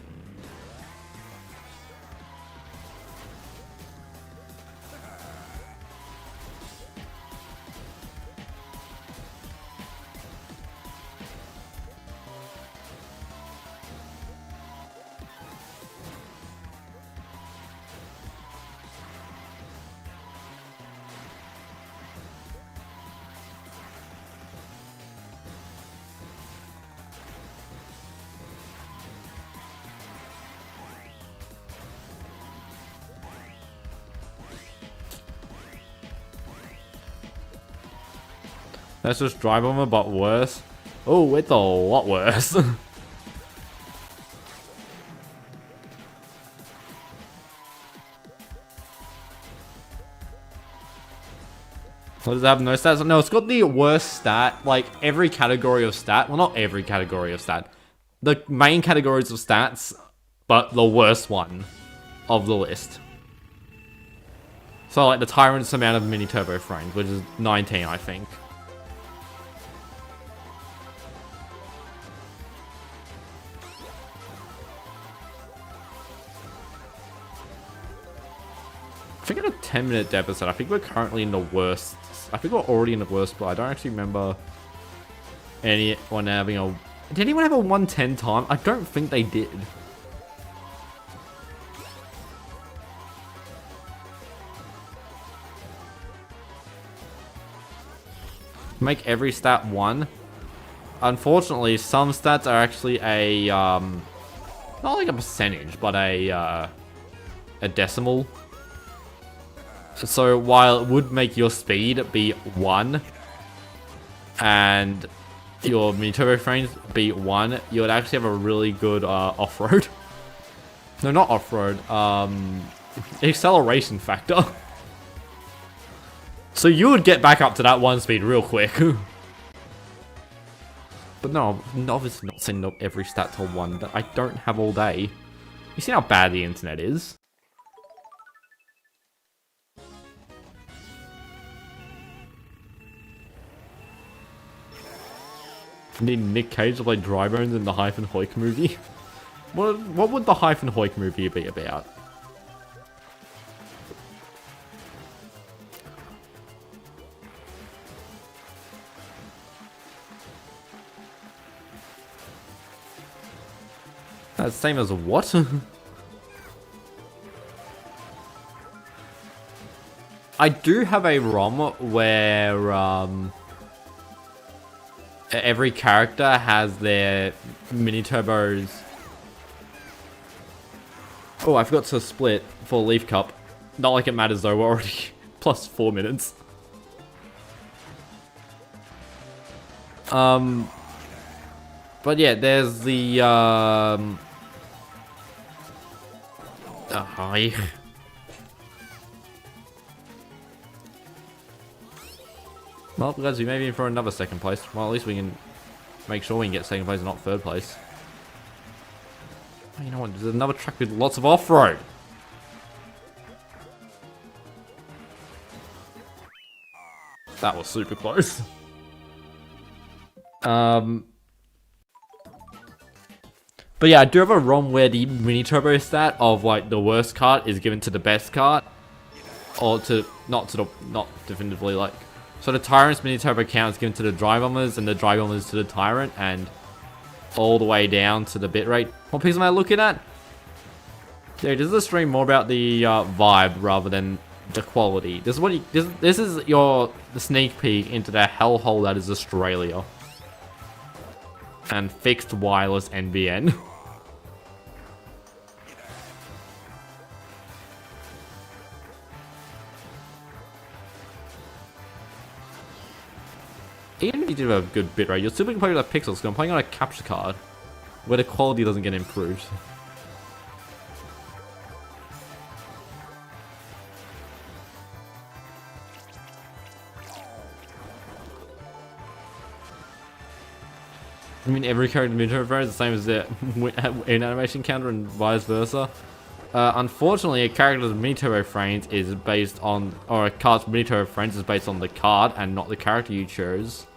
Let's just drive on them, but worse. Oh, it's a lot worse. What does it have? No stats? No, it's got the worst stat. Like, every category of stat. Well, not every category of stat. The main categories of stats, but the worst one of the list. So, like, the Tyrant's amount of mini turbo frames, which is 19, I think. I think in a 10-minute deficit, I think we're currently in the worst. I think we're already in the worst, but I don't actually remember anyone having a... Did anyone have a 110 time? I don't think they did. Make every stat 1. Unfortunately, some stats are actually a, not like a percentage, but a decimal. So while it would make your speed be 1 and your mini turbo frames be 1, you would actually have a really good off-road. No, not off-road. Acceleration factor. So you would get back up to that 1 speed real quick. But no, I'm obviously not sending up every stat to 1 that I don't have all day. You see how bad the internet is? Need Nick Cage to play Dry Bones in the Hyphen Hoik movie? What would the Hyphen Hoik movie be about? That's the same as what? I do have a ROM where every character has their mini turbos. Oh, I forgot to split for Leaf Cup. Not like it matters though, we're already plus 4 minutes. But yeah, there's the hi. Well, guys, we may be in for another second place. Well, at least we can make sure we can get second place and not third place. Oh, you know what? There's another track with lots of off-road. That was super close. But yeah, I do have a ROM where the mini turbo stat of like the worst kart is given to the best kart, or to not definitively like. So the Tyrant's mini turbo count is given to the dry bombers, and the dry bombers to the Tyrant, and all the way down to the bitrate. What piece am I looking at? Yeah, this is a stream more about the vibe rather than the quality. This is what this is the sneak peek into the hellhole that is Australia. And fixed wireless NBN. Even if you do have a good bitrate, you'll still be playing with pixels, because I'm playing on a capture card where the quality doesn't get improved. I mean, every character in mini-turbo is the same as their in animation counter and vice versa. Unfortunately, a character's mini-turbo frames is based on, or a kart's mini-turbo frames is based on the card and not the character you chose.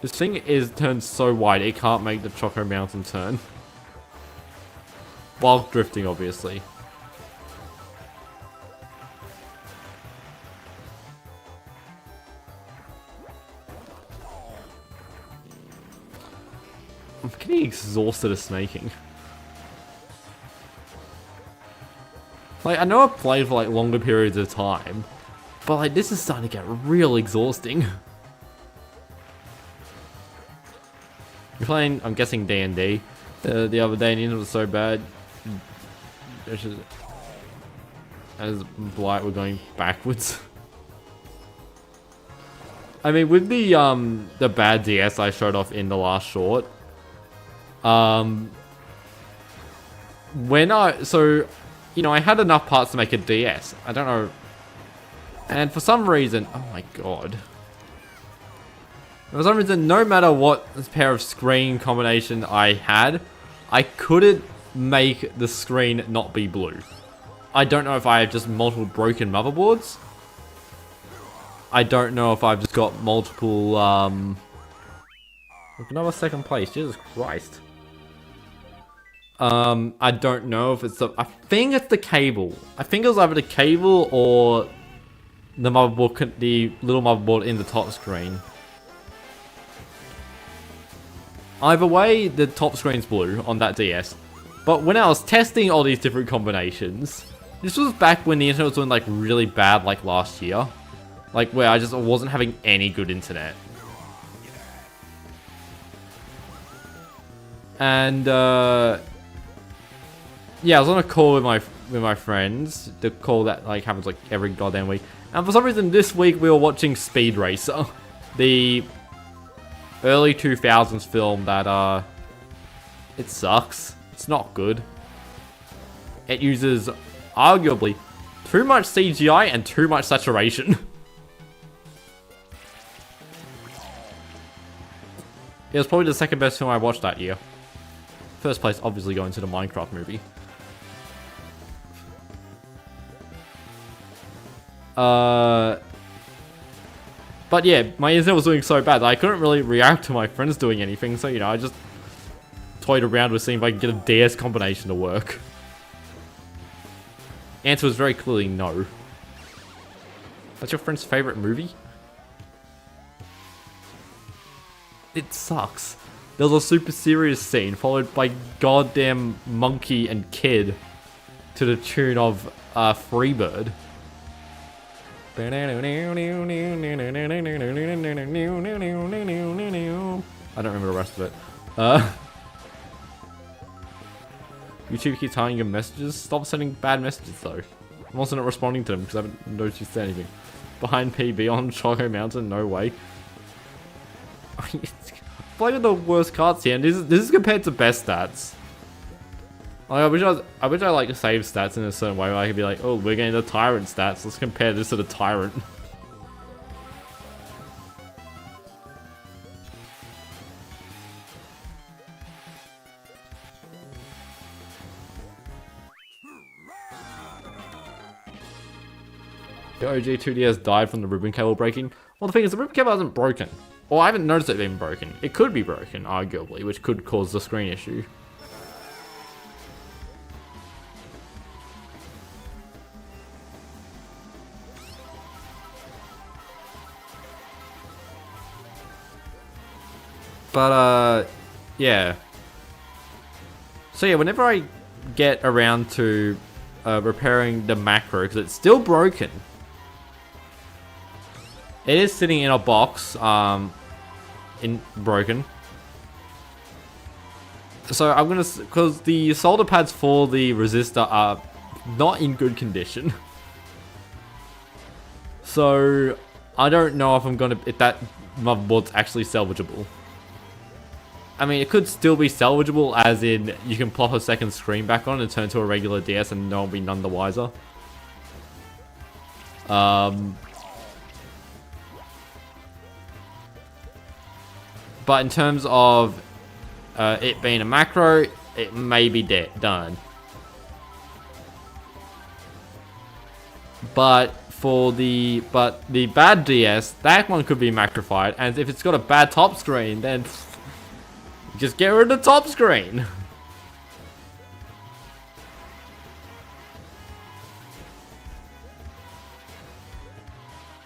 This thing is turned so wide, it can't make the Choco Mountain turn. While drifting, obviously. I'm getting exhausted of snaking. Like, I know I've played for like longer periods of time, but like this is starting to get real exhausting. You're playing, I'm guessing D&D. The other day, and it was so bad. As Blight were going backwards. I mean, with the bad DS I showed off in the last short. So you know, I had enough parts to make a DS. I don't know. And for some reason, oh my god. For some reason, no matter what pair of screen combination I had, I couldn't make the screen not be blue. I don't know if I have just multiple broken motherboards. I don't know if I've just got multiple, look, another second place, Jesus Christ. I don't know if it's I think it's the cable. I think it was either the cable or the motherboard, the little motherboard in the top screen. Either way, the top screen's blue on that DS. But when I was testing all these different combinations, this was back when the internet was doing like really bad, like last year. Like where I just wasn't having any good internet. And yeah, I was on a call with my friends. The call that like happens like every goddamn week. And for some reason this week we were watching Speed Racer. The early 2000s film that, it sucks. It's not good. It uses, arguably, too much CGI and too much saturation. It was probably the second best film I watched that year. First place, obviously, going to the Minecraft movie. But yeah, my internet was doing so bad that I couldn't really react to my friends doing anything, so you know, I just toyed around with seeing if I could get a DS combination to work. Answer was very clearly no. That's your friend's favorite movie? It sucks. There was a super serious scene followed by goddamn monkey and kid to the tune of Freebird. I don't remember the rest of it. YouTube keeps hiding your messages. Stop sending bad messages though. I'm also not responding to them because I haven't noticed you said anything. Behind PB on Choco Mountain, no way. It's playing the worst cards here, and this is compared to best stats. Like, I wish I like save stats in a certain way where I could be like, oh, we're getting the Tyrant stats. Let's compare this to the Tyrant. The OG 2DS died from the ribbon cable breaking. Well, the thing is, the ribbon cable hasn't broken. Or I haven't noticed it being broken. It could be broken, arguably, which could cause the screen issue. But, yeah. So yeah, whenever I get around to repairing the macro, because it's still broken. It is sitting in a box, broken. So I'm gonna, because the solder pads for the resistor are not in good condition. So I don't know if that motherboard's actually salvageable. I mean, it could still be salvageable, as in you can plop a second screen back on and turn to a regular DS and no one will be none the wiser. But in terms of it being a macro, it may be done. But the bad DS, that one could be macrofied, and if it's got a bad top screen, then just get rid of the top screen.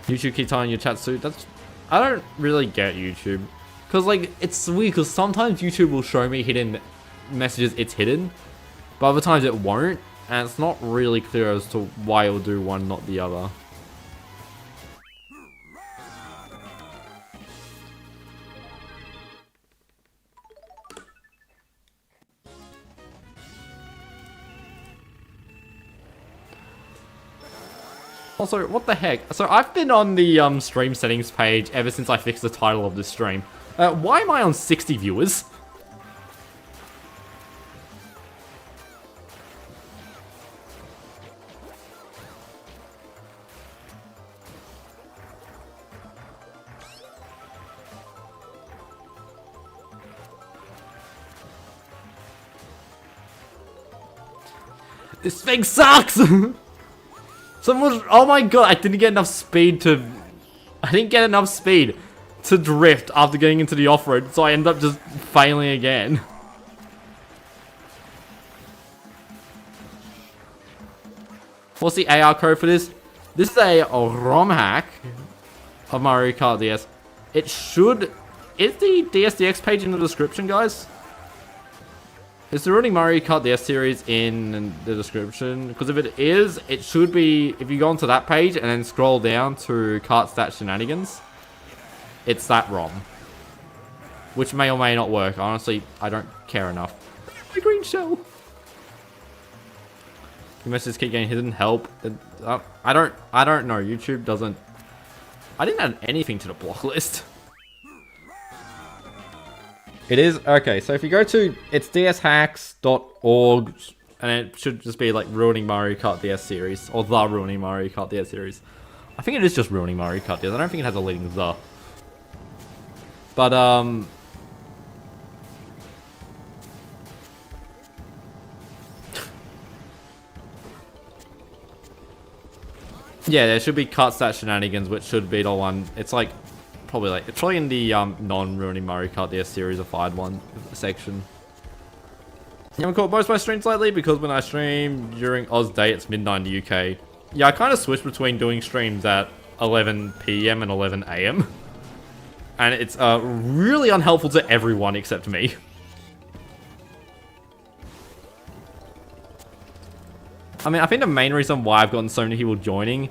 YouTube keep telling your chat suit. I don't really get YouTube. Because, like, it's weird, because sometimes YouTube will show me hidden messages it's hidden, but other times it won't, and it's not really clear as to why it'll do one, not the other. Also, what the heck? So I've been on the stream settings page ever since I fixed the title of this stream. Why am I on 60 viewers? This thing sucks! Oh my god, I didn't get enough speed to drift after getting into the off-road, so I ended up just failing again. What's the AR code for this? This is a ROM hack of Mario Kart DS. Is the DSDX page in the description, guys? Is the running Mario Kart DS series in the description? Because if it is, it should be, if you go onto that page and then scroll down to Kart Stat Shenanigans, it's that ROM. Which may or may not work. Honestly, I don't care enough. My green shell! Your messages keep getting hidden. Help. I don't know. YouTube doesn't... I didn't add anything to the block list. It is, okay, so if you go to, it's dshacks.org, and it should just be like Ruining Mario Kart DS series, or The Ruining Mario Kart DS series. I think it is just Ruining Mario Kart DS, I don't think it has a leading The. But, yeah, there should be Kart Stat Shenanigans, which should be the one, it's like, it's probably in the non-Ruining Mario Kart DS series-ified one section. You haven't caught most of my streams lately because when I stream during Oz Day, it's midnight in the UK. Yeah, I kind of switch between doing streams at 11 PM and 11 AM. And it's really unhelpful to everyone except me. I mean, I think the main reason why I've gotten so many people joining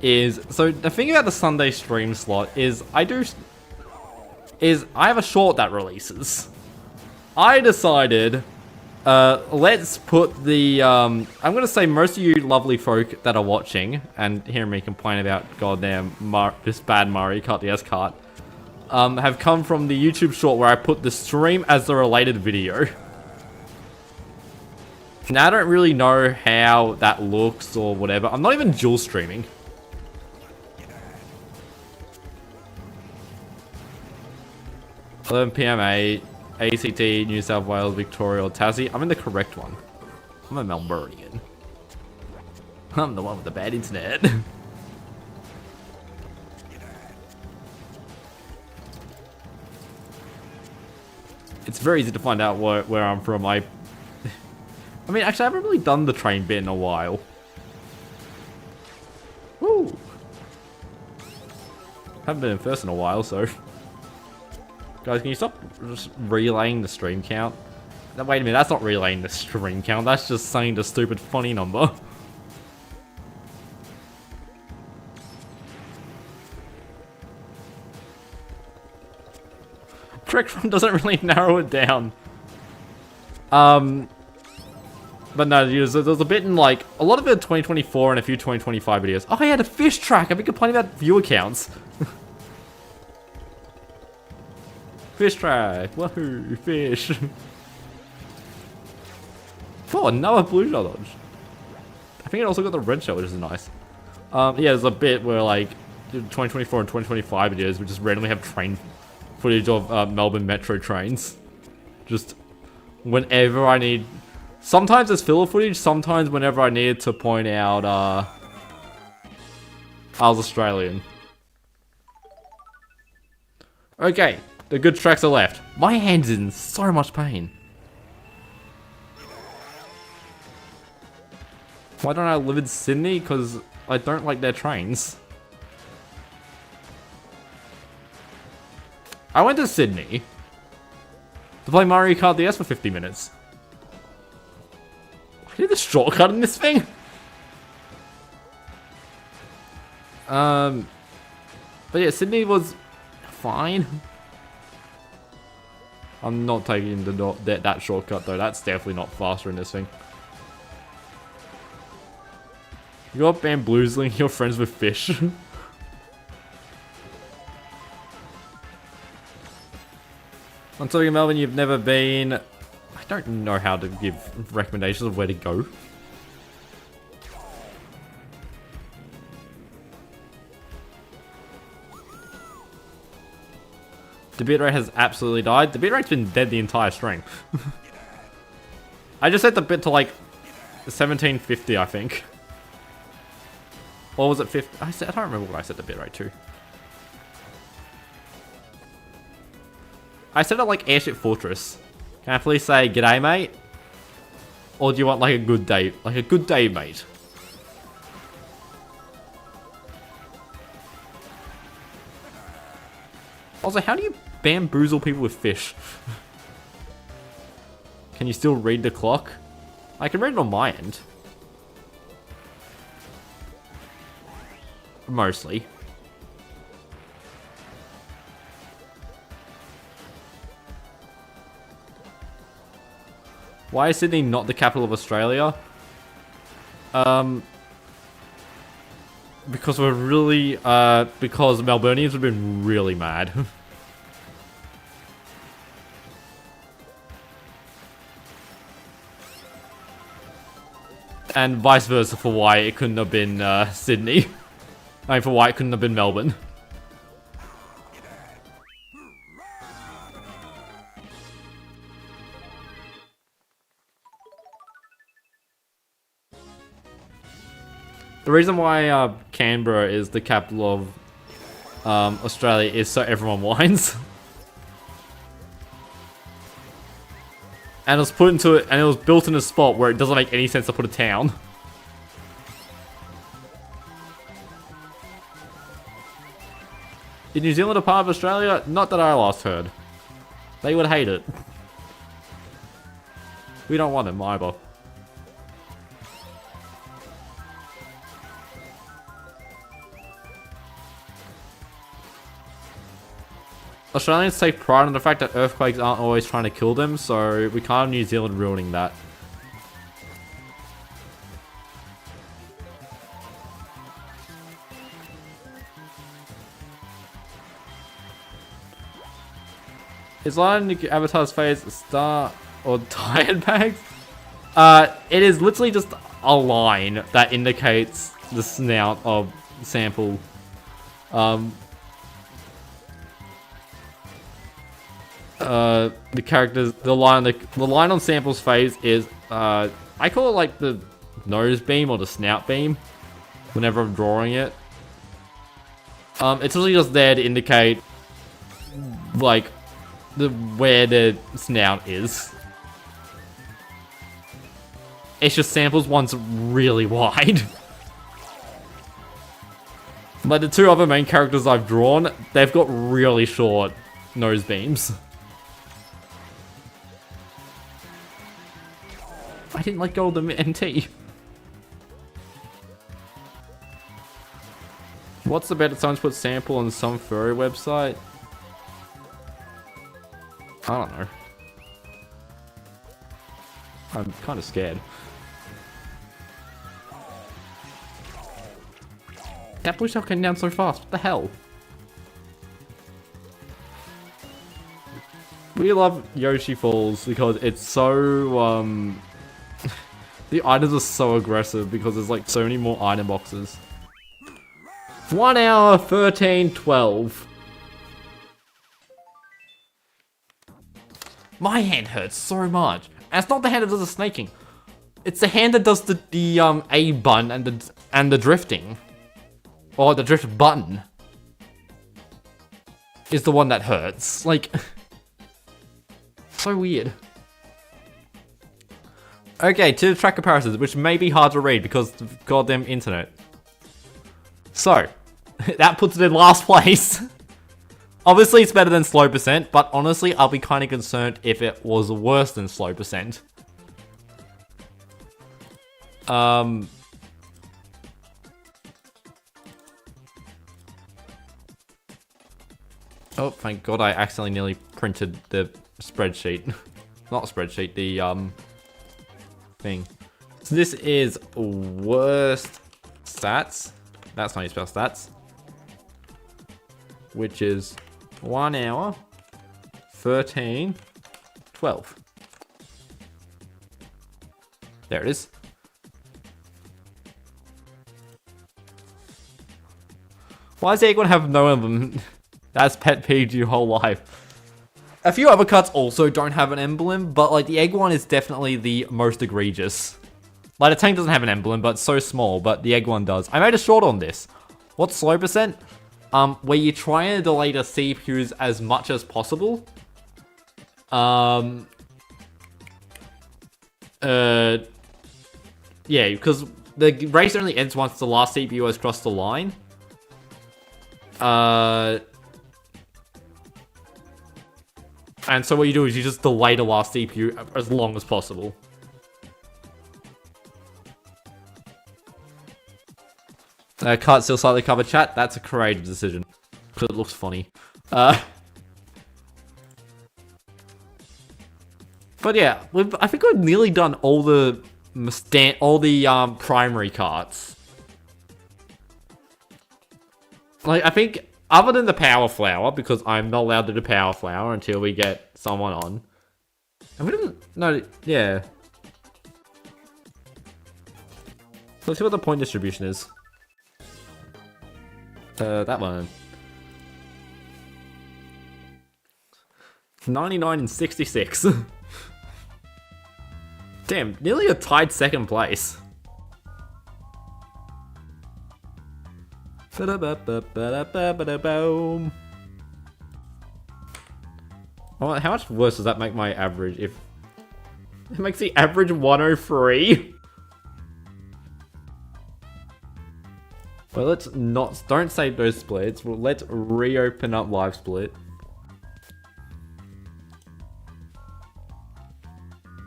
is, so the thing about the Sunday stream slot is I have a short that releases. I decided Let's put the, I'm gonna say most of you lovely folk that are watching and hearing me complain about goddamn this bad Mario Kart DS kart, have come from the YouTube short where I put the stream as the related video. Now I don't really know how that looks or whatever. I'm not even dual streaming. (11 PM) ACT, New South Wales, Victoria, or Tassie. I'm in the correct one. I'm a Melbourneian. I'm the one with the bad internet. It's very easy to find out where I'm from. I mean, actually, I haven't really done the train bit in a while. Woo! Haven't been in first in a while, so... Guys, can you stop just relaying the stream count? Wait a minute, that's not relaying the stream count. That's just saying the stupid funny number. Correct one doesn't really narrow it down. But no, there's a bit in like, a lot of it in 2024 and a few 2025 videos. Oh yeah, the fish track! I've been complaining about viewer counts. Fish track! Woohoo! Fish! Oh, another blue shell dodge. I think it also got the red shell, which is nice. Yeah, there's a bit where like 2024 and 2025 videos we just randomly have train footage of Melbourne metro trains. Just whenever I need. Sometimes it's filler footage. Sometimes whenever I needed to point out I was Australian. Okay. The good tracks are left. My hand's in so much pain. Why don't I live in Sydney? Because I don't like their trains. I went to Sydney to play Mario Kart DS for 50 minutes. I did the shortcut in this thing? But yeah, Sydney was fine. I'm not taking that shortcut though. That's definitely not faster in this thing. You're bamboozling your friends with fish. I'm talking Melbourne, you've never been. I don't know how to give recommendations of where to go. The bitrate has absolutely died. The bitrate's been dead the entire stream. I just set the bit to like 1750, I think. Or was it 50? I don't remember what I set the bitrate to. I set it like Airship Fortress. Can I please say g'day, mate? Or do you want like a good day? Like a good day, mate? Also, how do you bamboozle people with fish? Can you still read the clock? I can read it on my end. Mostly. Why is Sydney not the capital of Australia? Because we're really, because Melburnians have been really mad. And vice versa for why it couldn't have been, Sydney. I mean, for why it couldn't have been Melbourne. The reason why Canberra is the capital of Australia is so everyone whines. And it was put into it, and it was built in a spot where it doesn't make any sense to put a town. Is New Zealand a part of Australia? Not that I last heard. They would hate it. We don't want them either. Australians take pride in the fact that earthquakes aren't always trying to kill them, so we can't have New Zealand ruining that. Is line in the avatar's phase a star or tired bags? It is literally just a line that indicates the snout of sample. The characters, the line on sample's phase is, I call it like the nose beam or the snout beam whenever I'm drawing it. It's really just there to indicate, like, where the snout is. It's just samples one's really wide. Like the two other main characters I've drawn, they've got really short nose beams. I didn't let go of the MT. What's the bet that someone's put sample on some furry website? I don't know. I'm kind of scared. That blue shell came down so fast. What the hell? We love Yoshi Falls because it's so, the items are so aggressive because there's like so many more item boxes. 1 hour, 13:12. My hand hurts so much. And it's not the hand that does the snaking. It's the hand that does the A button and the drifting. Or the drift button. Is the one that hurts. Like, so weird. Okay, to the track comparisons, which may be hard to read because of the goddamn internet. So, that puts it in last place. Obviously, it's better than slow percent, but honestly, I'll be kind of concerned if it was worse than slow percent. Oh, thank God I accidentally nearly printed the spreadsheet. Not spreadsheet, the, thing. So this is worst stats. That's how you spell stats. Which is 1 hour, 13:12. There it is. Why does everyone have no emblem? That's pet peeved your whole life. A few other cuts also don't have an emblem, but like the egg one is definitely the most egregious. Like the tank doesn't have an emblem, but it's so small, but the egg one does. I made a short on this. What's slow percent? Where you're trying to delay the CPUs as much as possible. Yeah, because the race only ends once the last CPU has crossed the line. And so what you do is you just delay the last CPU as long as possible. Can't still slightly cover chat. That's a courageous decision. Because it looks funny. But yeah, I think we've nearly done all the primary carts. Like, I think, other than the Power Flower, because I'm not allowed to do Power Flower until we get someone on. And we didn't, no, yeah. Let's see what the point distribution is. That one. 99 and 66. Damn, nearly a tied second place. Oh, how much worse does that make my average if... It makes the average 103? Well, let's not... Don't save those splits. Well, let's reopen up Live Split.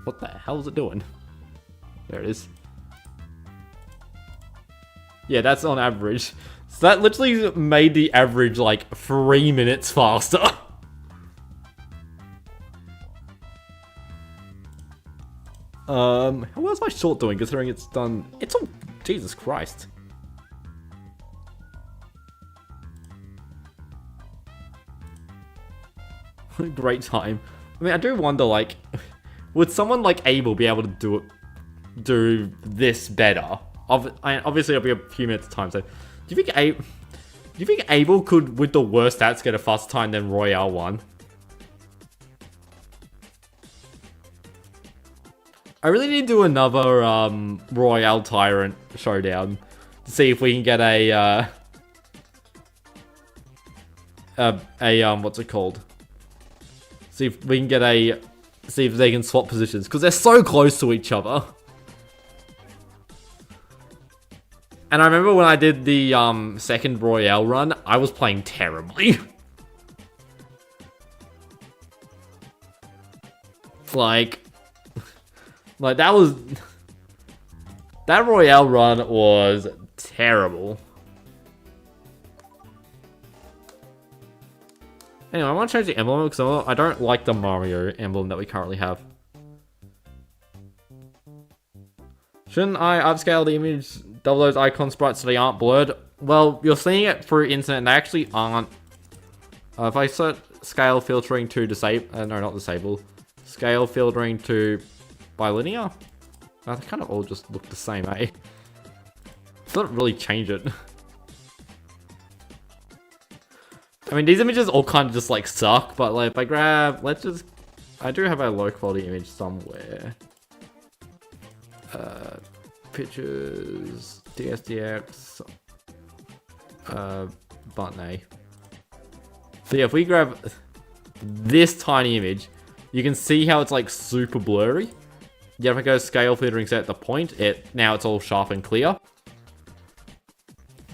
What the hell is it doing? There it is. Yeah, that's on average. So that literally made the average like 3 minutes faster. How is my short doing considering it's done? It's all Jesus Christ. Great time. I mean, I do wonder, like, would someone like Abel be able to do this better? Obviously, it'll be a few minutes of time. So, do you think Abel could, with the worst stats, get a faster time than Royale 1? I really need to do another Royale Tyrant showdown to see if we can get a what's it called? See if we can get see if they can swap positions because they're so close to each other. And I remember when I did the second Royale run, I was playing terribly. like that Royale run was terrible. Anyway, I want to change the emblem because I don't like the Mario emblem that we currently have. Shouldn't I upscale the image, double those icon sprites so they aren't blurred? Well, you're seeing it through internet and they actually aren't. If I set scale filtering to disable, no, not disable. Scale filtering to bilinear? They kind of all just look the same, eh? It doesn't really change it. I mean, these images all kind of just like suck, but like if I grab, I do have a low quality image somewhere. Pictures, DSDX, button A. So yeah, if we grab this tiny image, you can see how it's like super blurry. Yeah, if I go scale filtering set at the point, now it's all sharp and clear.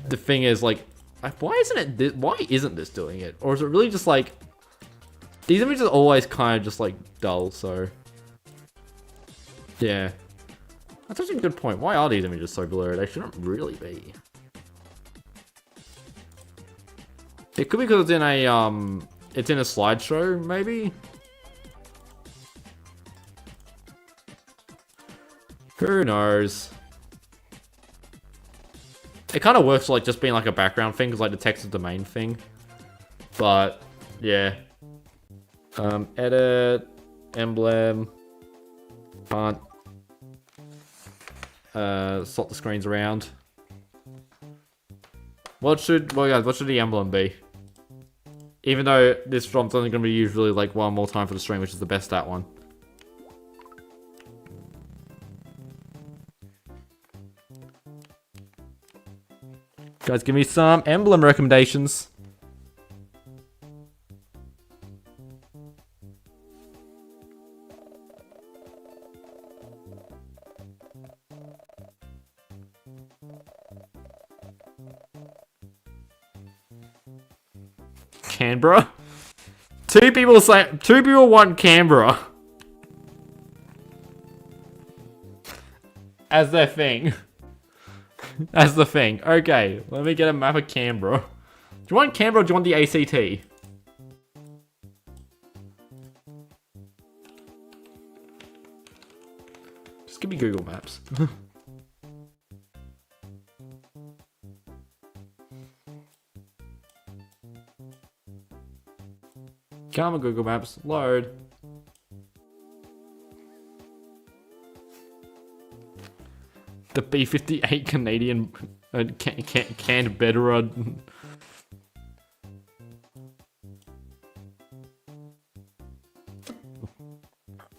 The thing is like, why isn't this doing it? Or is it really just like, these images are always kind of just like dull, so. Yeah. That's actually a good point. Why are these images so blurry? They shouldn't really be. It could be because it's in a slideshow, maybe? Who knows? It kind of works like just being like a background thing, because like the text is the main thing. But, yeah. Edit, emblem, font, swap the screens around. What should the emblem be? Even though this drop's only going to be usually like one more time for the stream, which is the best stat one. Guys, give me some emblem recommendations. Canberra? Two people want Canberra as their thing. As the thing. Okay, let me get a map of Canberra. Do you want Canberra or do you want the ACT? Just give me Google Maps. Come on, Google Maps, load. The B-58 Canadian Canberra.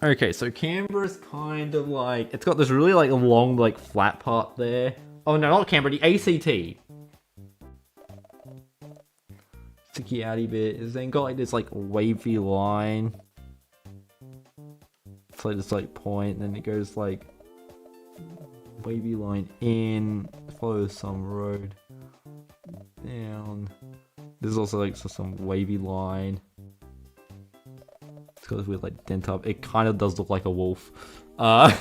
Okay, so Canberra's kind of like, it's got this really like long like flat part there. Oh no, not Canberra, the ACT. Sticky outy bit. It's then got like this like wavy line. It's like this like point, and then it goes like wavy line in, follows some road down. There's also like some wavy line. It's got this weird like dent up. It kind of does look like a wolf. And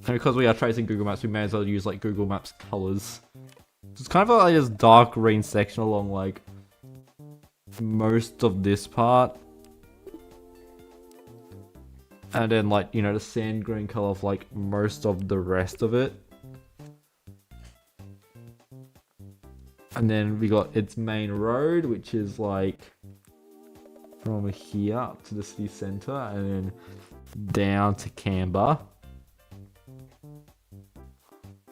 because we are tracing Google Maps, we may as well use like Google Maps colors. It's kind of like this dark green section along like most of this part. And then like, you know, the sand green color of like most of the rest of it. And then we got its main road, which is like from here up to the city center and then down to Canberra.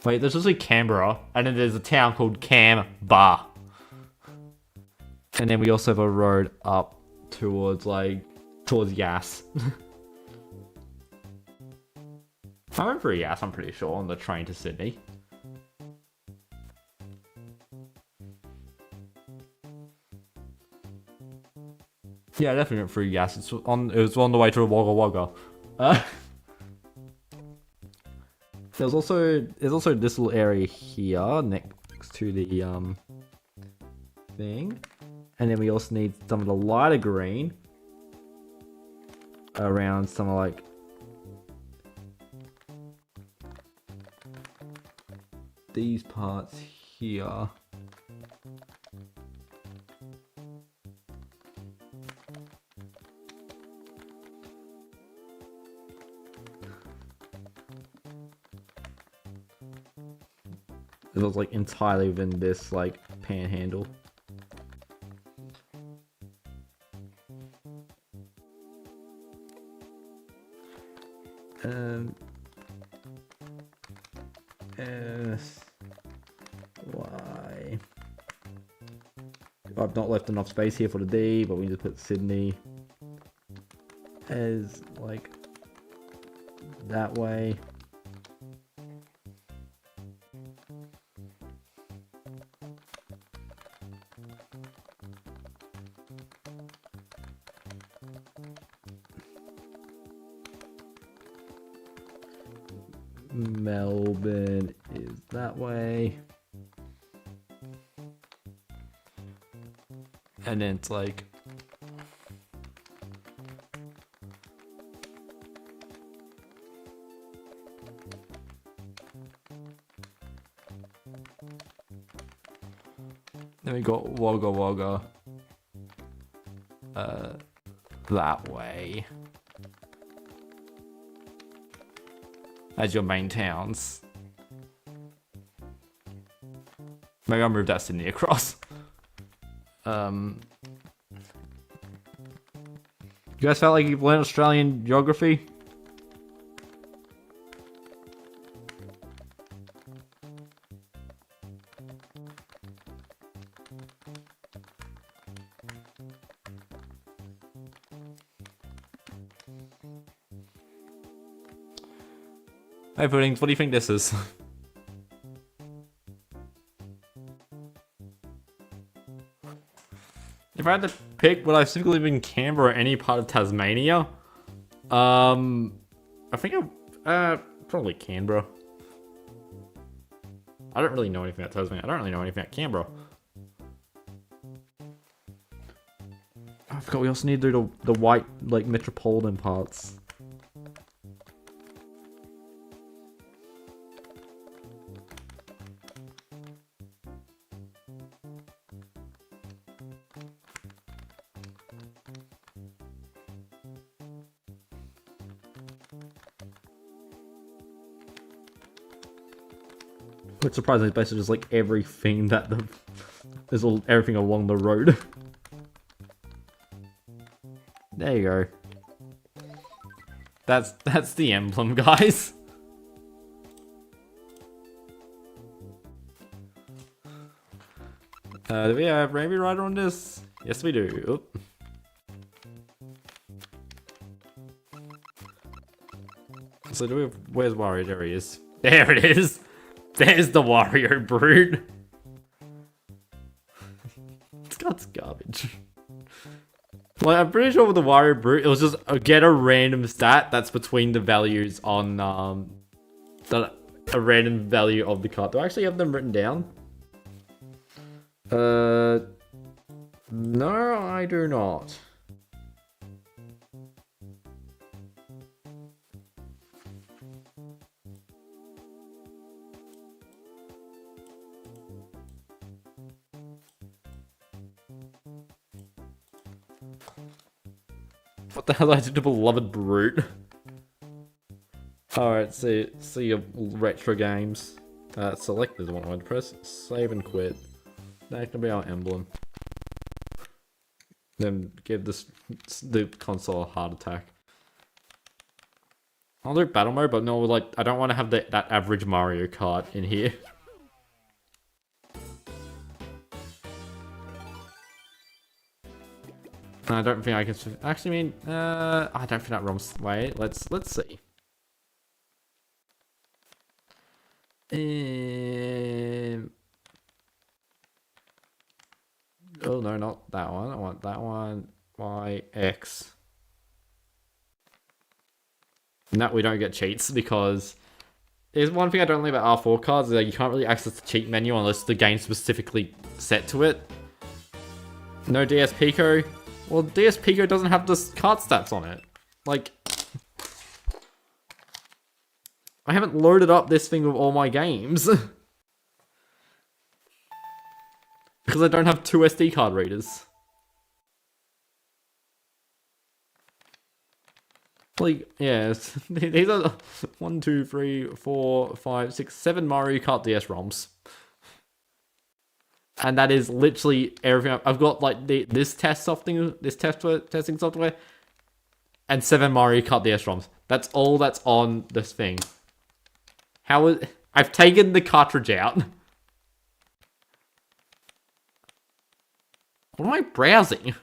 Wait, there's also Canberra, and then there's a town called Canberra. And then we also have a road up towards Yass. I went for Yass, I'm pretty sure, on the train to Sydney. Yeah, I definitely went through Yass. It was on the way to Wagga Wagga. There's also this little area here next to the thing, and then we also need some of the lighter green around some of like these parts here. It was like entirely within this like panhandle. S Y. I've not left enough space here for the D, but we need to put Sydney as like that way. Melbourne is that way. And then it's like then we got Wagga Wagga that way as your main towns. Maybe I'll move that Sydney across. You guys felt like you've learned Australian geography? Hey Puddings, what do you think this is? If I had to pick, would I specifically live in Canberra or any part of Tasmania? I think probably Canberra. I don't really know anything about Tasmania. I don't really know anything about Canberra. I forgot we also need to do the white, like, metropolitan parts. What's surprising is basically just like everything that there's everything along the road. There you go. That's the emblem, guys. Do we have Rainbow Rider on this? Yes, we do. Oop. So do we have, where's Wario? There he is. There it is. There's the Wario Brute. It's garbage. Well, I'm pretty sure with the Wario Brute, it was just get a random stat that's between the values on a random value of the card. Do I actually have them written down? No, I do not. What the hell did I do to beloved brute? Alright, see your retro games. Select this one. I want to press save and quit. That can be our emblem. Then give the console a heart attack. I'll do battle mode, but no, like I don't want to have that average Mario Kart in here. I don't think I can actually mean I don't think that ROM's wait, let's see. Oh no, not that one. I want that one. YX. No, we don't get cheats because there's one thing I don't like about R4 cards is that you can't really access the cheat menu unless the game's specifically set to it. No DS Pico. Well, DS Pico doesn't have the card stats on it. Like, I haven't loaded up this thing with all my games. Because I don't have two SD card readers. Like, yeah, these are 1, 2, 3, 4, 5, 6, 7 Mario Kart DS ROMs. And that is literally everything. I've got like this testing software, and 7 Mario Kart DS ROMs. That's all that's on this thing. I've taken the cartridge out. What am I browsing?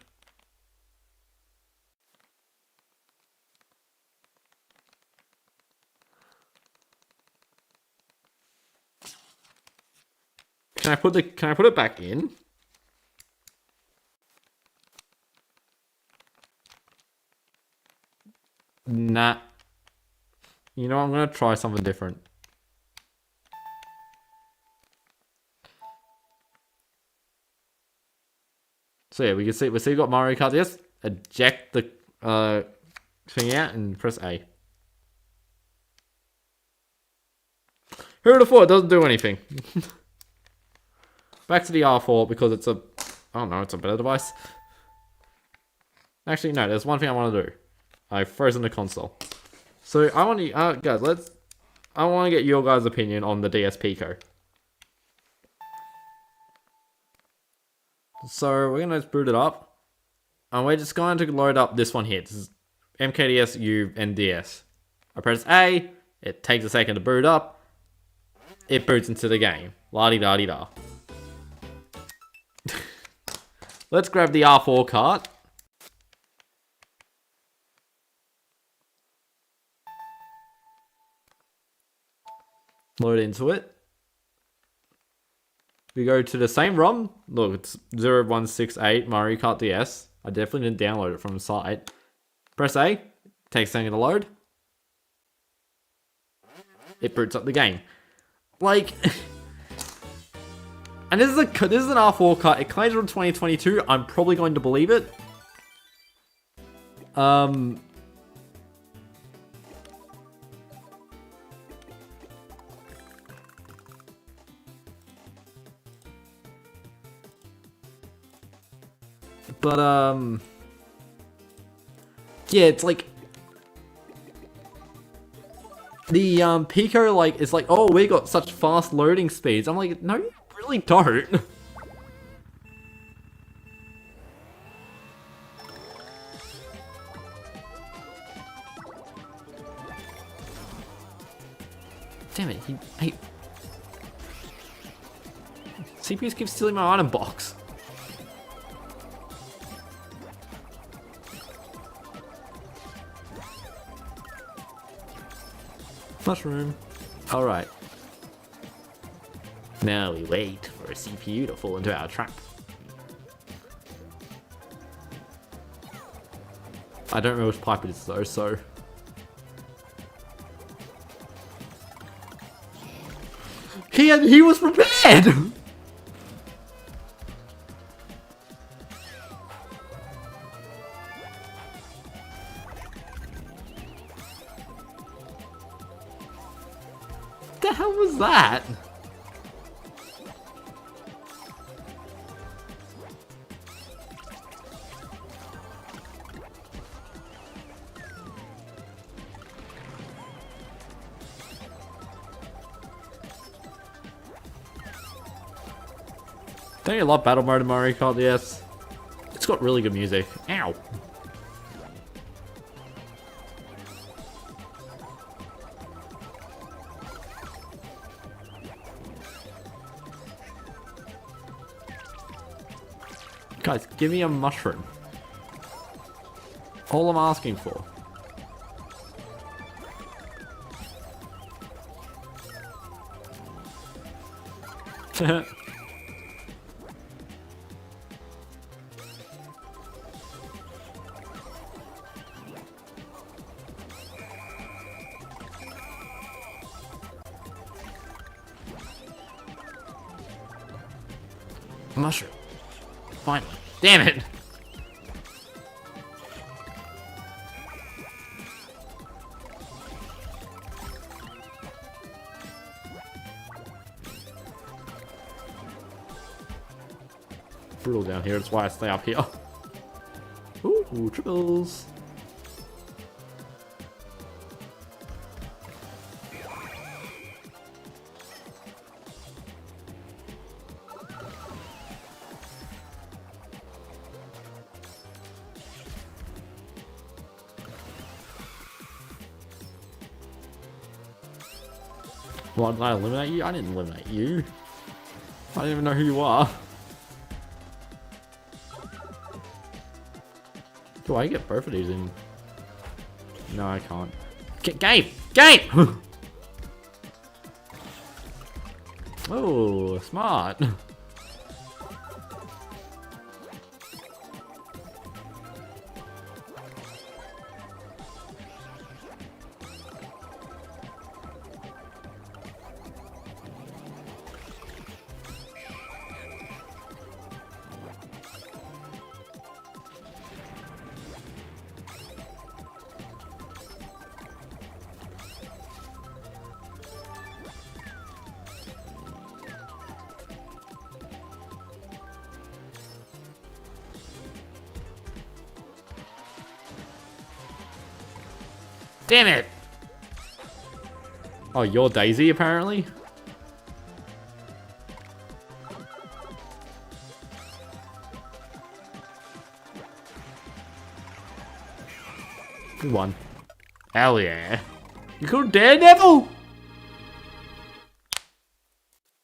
Can I put it back in? Nah. You know, I'm gonna try something different. So yeah, we see we've got Mario Kart DS. Eject the thing out and press A. Who would have thought it doesn't do anything? Back to the R4 because it's a better device. Actually, no, there's one thing I want to do. I've frozen the console. So I want to, guys, I want to get your guys' opinion on the DS Pico. So we're going to boot it up. And we're just going to load up this one here. This is MKDS U and DS. I press A. It takes a second to boot up. It boots into the game. La-di-da-di-da. Let's grab the R4 cart. Load into it. We go to the same ROM. Look, it's 0168 Mario Kart DS. I definitely didn't download it from the site. Press A. Takes a second to load. It boots up the game. Like... And this is an R4 cart. It claims from 2022. I'm probably going to believe it. Yeah, it's like the Pico like is like, oh, we got such fast loading speeds. I'm like, no, you really don't. Damn it, hey. CPUs keep stealing my item box. Mushroom. Alright. Now we wait for a CPU to fall into our trap. I don't know which pipe it is though, so... He was prepared! What the hell was that? Don't you love battle mode in Mario Kart DS? It's got really good music. Ow. Guys, give me a mushroom. All I'm asking for. Mushroom. Finally. Damn it! Brutal down here, that's why I stay up here. Ooh, triples. What, did I eliminate you? I didn't eliminate you. I don't even know who you are. Do I get both of these in? No, I can't. Game! Game! Oh, smart. Damn it! Oh, you're Daisy, apparently? Good one. Hell yeah. You called Daredevil?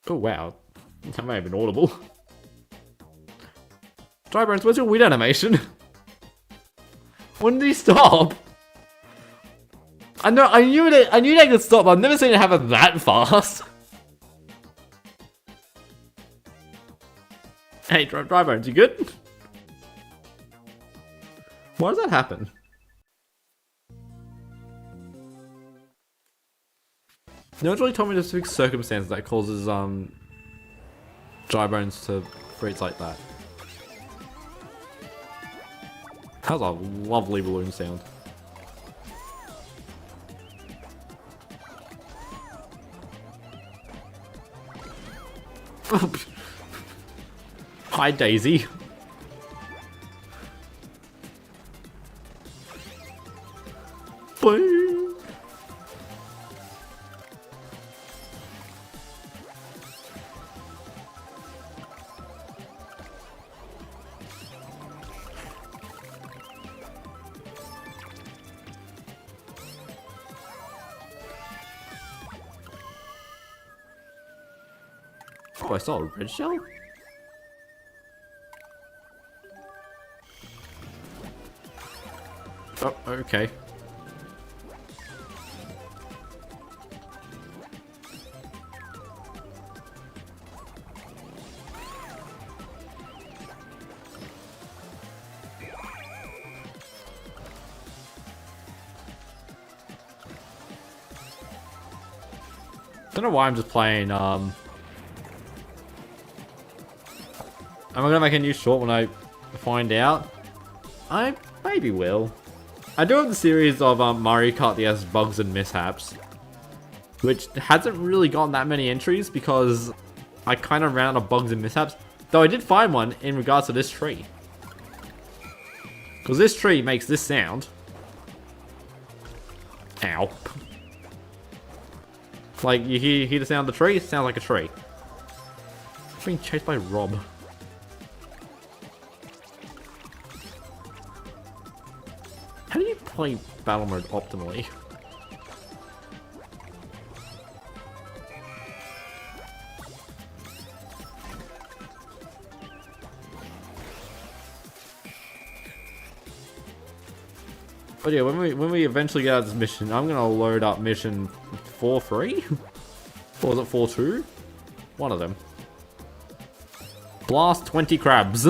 Oh, wow. That may have been audible. Drybones, where's your weed animation? When did he stop? I knew they could stop, but I've never seen it happen that fast. Hey, Drybones, you good? Why does that happen? No one's really told me the specific circumstance that causes Drybones to freeze like that. That was a lovely balloon sound. Hi, Daisy. Boing. Oh, I saw a red shell? Oh, okay. Don't know why I'm just playing, am I gonna make a new short when I find out? I maybe will. I do have the series of Mario Kart DS bugs and mishaps, which hasn't really gotten that many entries because I kind of ran out of bugs and mishaps. Though I did find one in regards to this tree. Because this tree makes this sound. Ow. Like, you hear the sound of the tree? It sounds like a tree. I'm being chased by Rob. How do you play battle mode optimally? But yeah, when we eventually get out of this mission, I'm gonna load up mission 4-3? Or was it 4-2? One of them. Blast 20 crabs.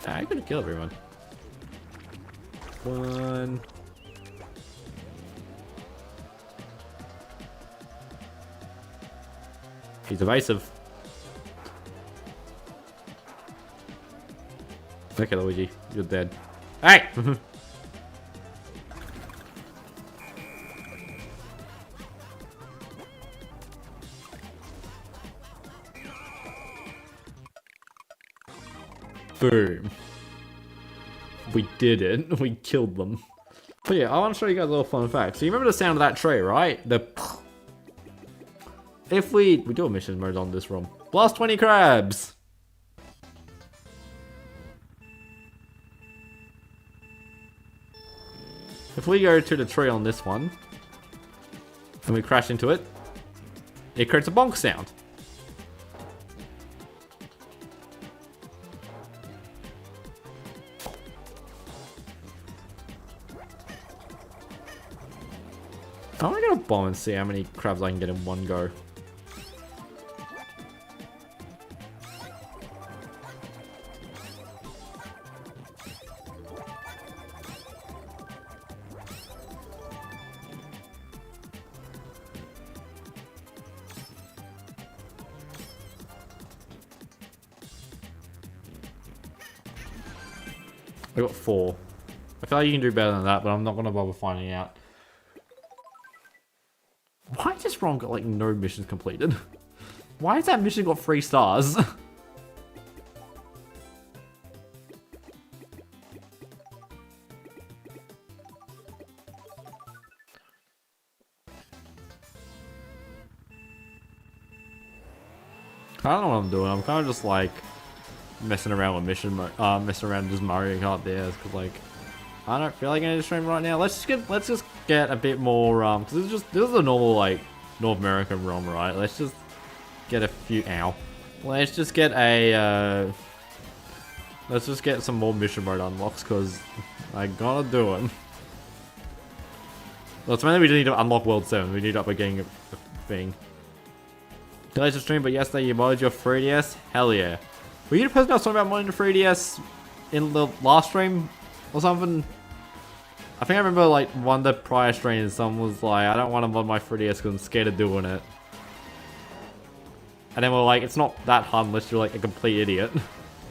I could kill everyone. One. He's evasive. Okay, Luigi, you're dead. Hey! Boom. We did it. We killed them. But yeah, I want to show you guys a little fun fact. So you remember the sound of that tree, right? The... If we do a mission mode on this ROM. Blast 20 crabs! If we go to the tree on this one, and we crash into it, it creates a bonk sound. I'm gonna bomb and see how many crabs I can get in one go. I got 4. I feel like you can do better than that, but I'm not gonna bother finding out. Why has this ROM got like no missions completed? Why has that mission got 3 stars? I don't know what I'm doing. I'm kind of just like messing around with mission mode, messing around with this Mario Kart DS because like I don't feel like any stream right now. Let's just get a bit more because this is a normal like North American ROM, right? Let's just get a few let's just get a let's just get some more mission mode unlocks because I gotta do them. Well, it's mainly we need to unlock World 7. We need to up getting a thing. Today's stream, but yesterday you modded your 3DS? Hell yeah. Were you the person that was talking about modding the 3DS in the last stream or something? I think I remember like one of the prior streams, someone was like, I don't want to mod my 3DS because I'm scared of doing it. And then we're like, it's not that hard unless you're like a complete idiot.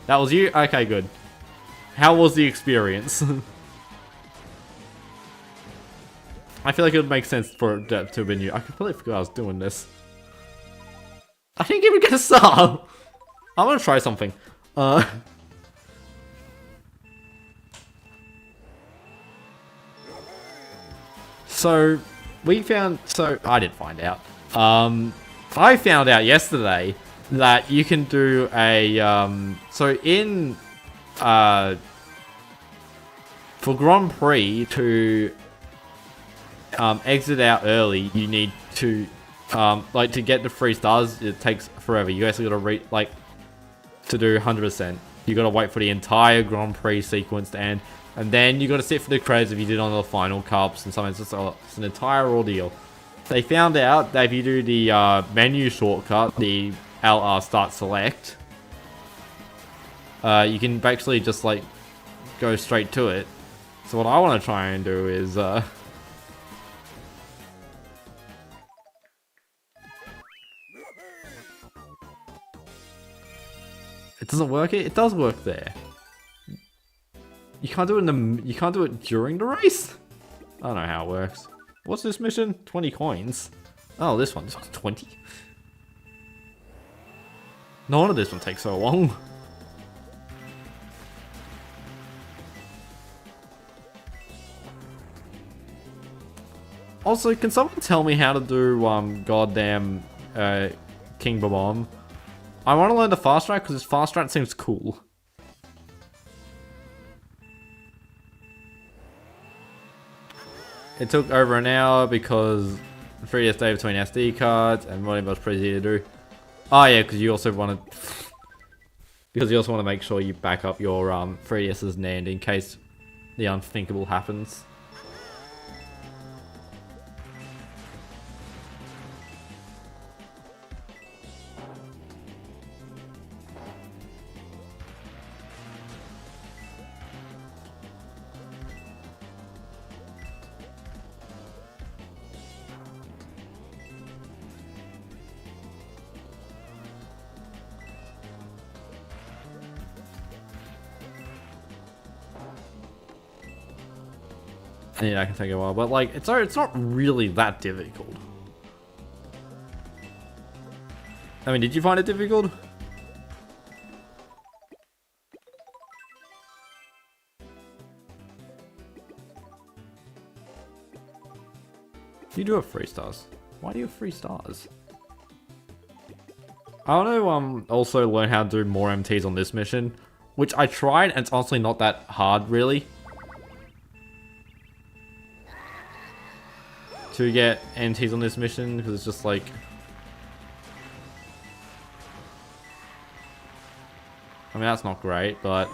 That was you? Okay, good. How was the experience? I feel like it would make sense for it to have been you. I completely forgot I was doing this. I didn't even get a sub! I'm gonna try something. So, I did find out. I found out yesterday that you can do a, so in, for Grand Prix to, exit out early, you need to, like to get the 3 stars, it takes forever. You actually gotta to do 100%. You gotta wait for the entire Grand Prix sequence to end. And then you gotta sit for the credits if you did on the final cups and something. It's an entire ordeal. They found out that if you do the menu shortcut, the LR start select, you can basically just like go straight to it. So what I want to try and do is it doesn't work. It does work there. You can't do it you can't do it during the race? I don't know how it works. What's this mission? 20 coins. Oh, this one's 20. No wonder this one takes so long. Also, can someone tell me how to do goddamn King Bomb. I want to learn the fast strat because fast strat seems cool. It took over an hour because 3DS day between SD cards and modding was pretty easy to do. Oh yeah, because you also want to... because you also want to make sure you back up your 3DS's NAND in case the unthinkable happens. Yeah, that can take a while, but like, it's not really that difficult. I mean, did you find it difficult? You do have 3 stars. Why do you have 3 stars? I want to also learn how to do more MTs on this mission, which I tried, and it's honestly not that hard, really. To get MTs on this mission, because it's just like... I mean, that's not great, but...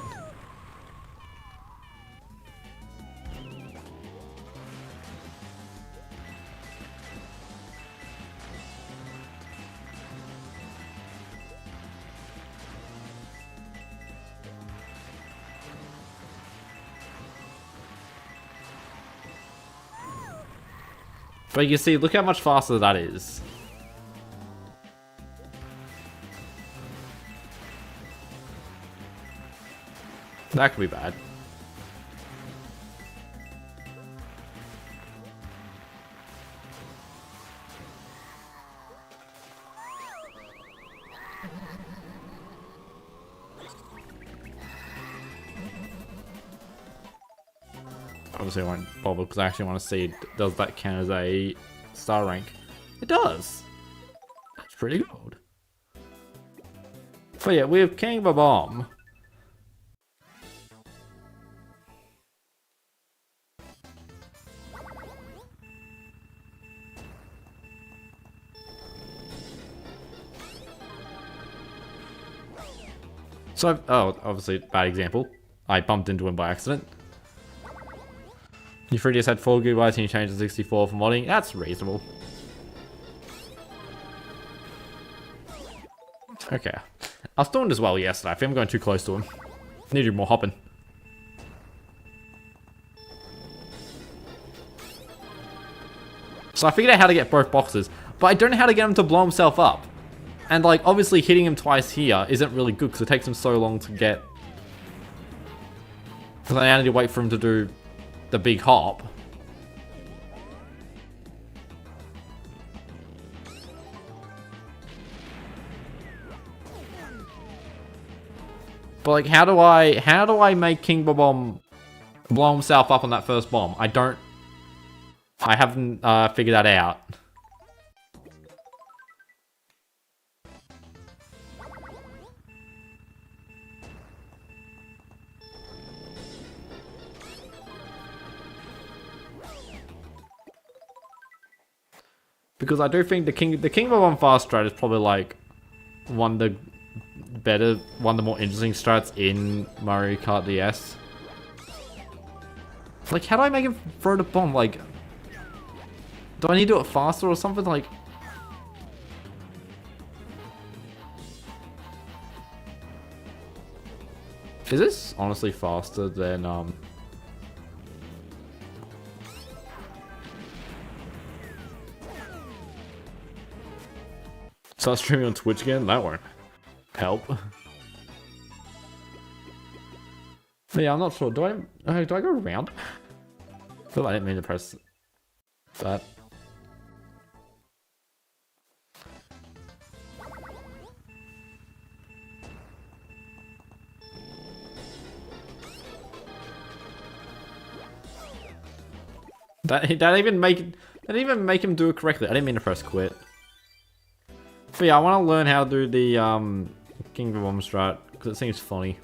But you see, look how much faster that is. That could be bad. Obviously I won't bother because I actually want to see, does that count as a star rank? It does! That's pretty good. But yeah, we have King Bomb. So, oh, obviously, bad example. I bumped into him by accident. Your 3DS had 4 GB and you changed to 64 for modding. That's reasonable. Okay. I was doing as well yesterday. I think I'm going too close to him. I need to do more hopping. So I figured out how to get both boxes, but I don't know how to get him to blow himself up. And like, obviously hitting him twice here isn't really good because it takes him so long to get... Because I now need to wait for him to do the big hop. But like, how do I make King Bomb blow himself up on that first bomb? I haven't figured that out. Because I do think the King Bomb fast strat is probably like one of the more interesting strats in Mario Kart DS. Like, how do I make him throw the bomb? Like, do I need to do it faster or something? Like, is this honestly faster than start streaming on Twitch again? That won't help. But yeah, I'm not sure. Do I go around? I feel like I didn't mean to press that. That didn't even make him do it correctly. I didn't mean to press quit. But yeah, I want to learn how to do the King of the Bomb strat because it seems funny.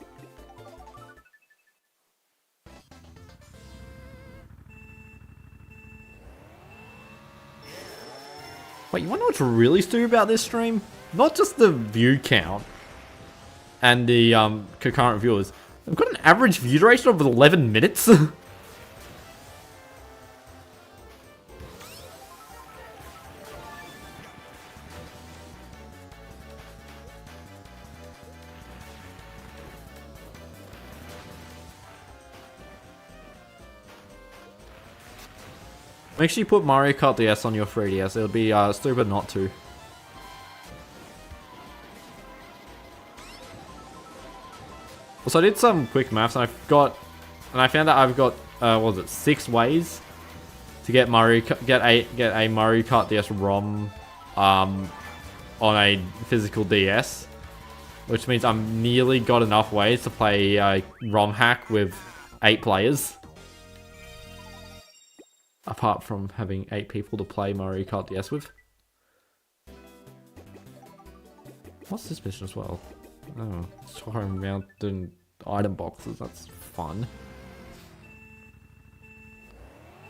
Wait, you wanna know what's really stupid about this stream? Not just the view count and the concurrent viewers. I've got an average view duration of 11 minutes. Make sure you put Mario Kart DS on your 3DS. It would be stupid not to. So I did some quick maths, and I found that I've got what was it, 6 ways to get a Mario Kart DS ROM on a physical DS, which means I've nearly got enough ways to play a ROM hack with 8 players. Apart from having 8 people to play Mario Kart DS with. What's this mission as well? Oh, Torrent Mountain item boxes, that's fun.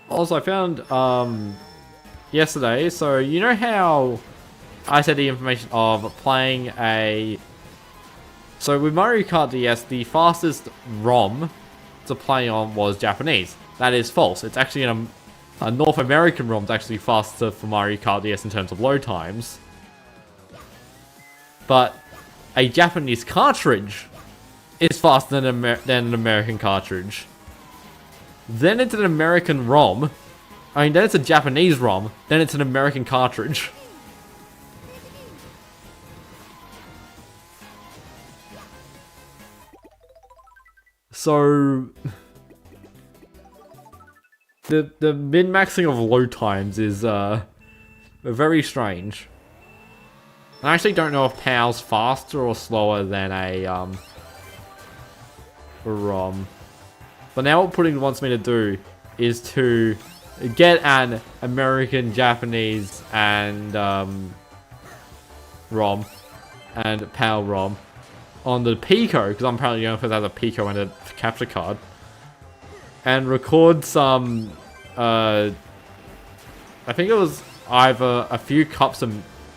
Also, I found yesterday, so you know how I said the information of playing a... So with Mario Kart DS, the fastest ROM to play on was Japanese. That is false. It's actually a North American ROM's actually faster for Mario Kart DS in terms of load times. But a Japanese cartridge is faster than an American cartridge. Then it's an American ROM. Then it's a Japanese ROM. Then it's an American cartridge. So... The min-maxing of load times is very strange. I actually don't know if PAL's faster or slower than a ROM. But now what Pudding wants me to do is to get an American, Japanese, and ROM and PAL ROM on the Pico, because I'm apparently the only person that has a Pico and a capture card, and record some I think it was either a few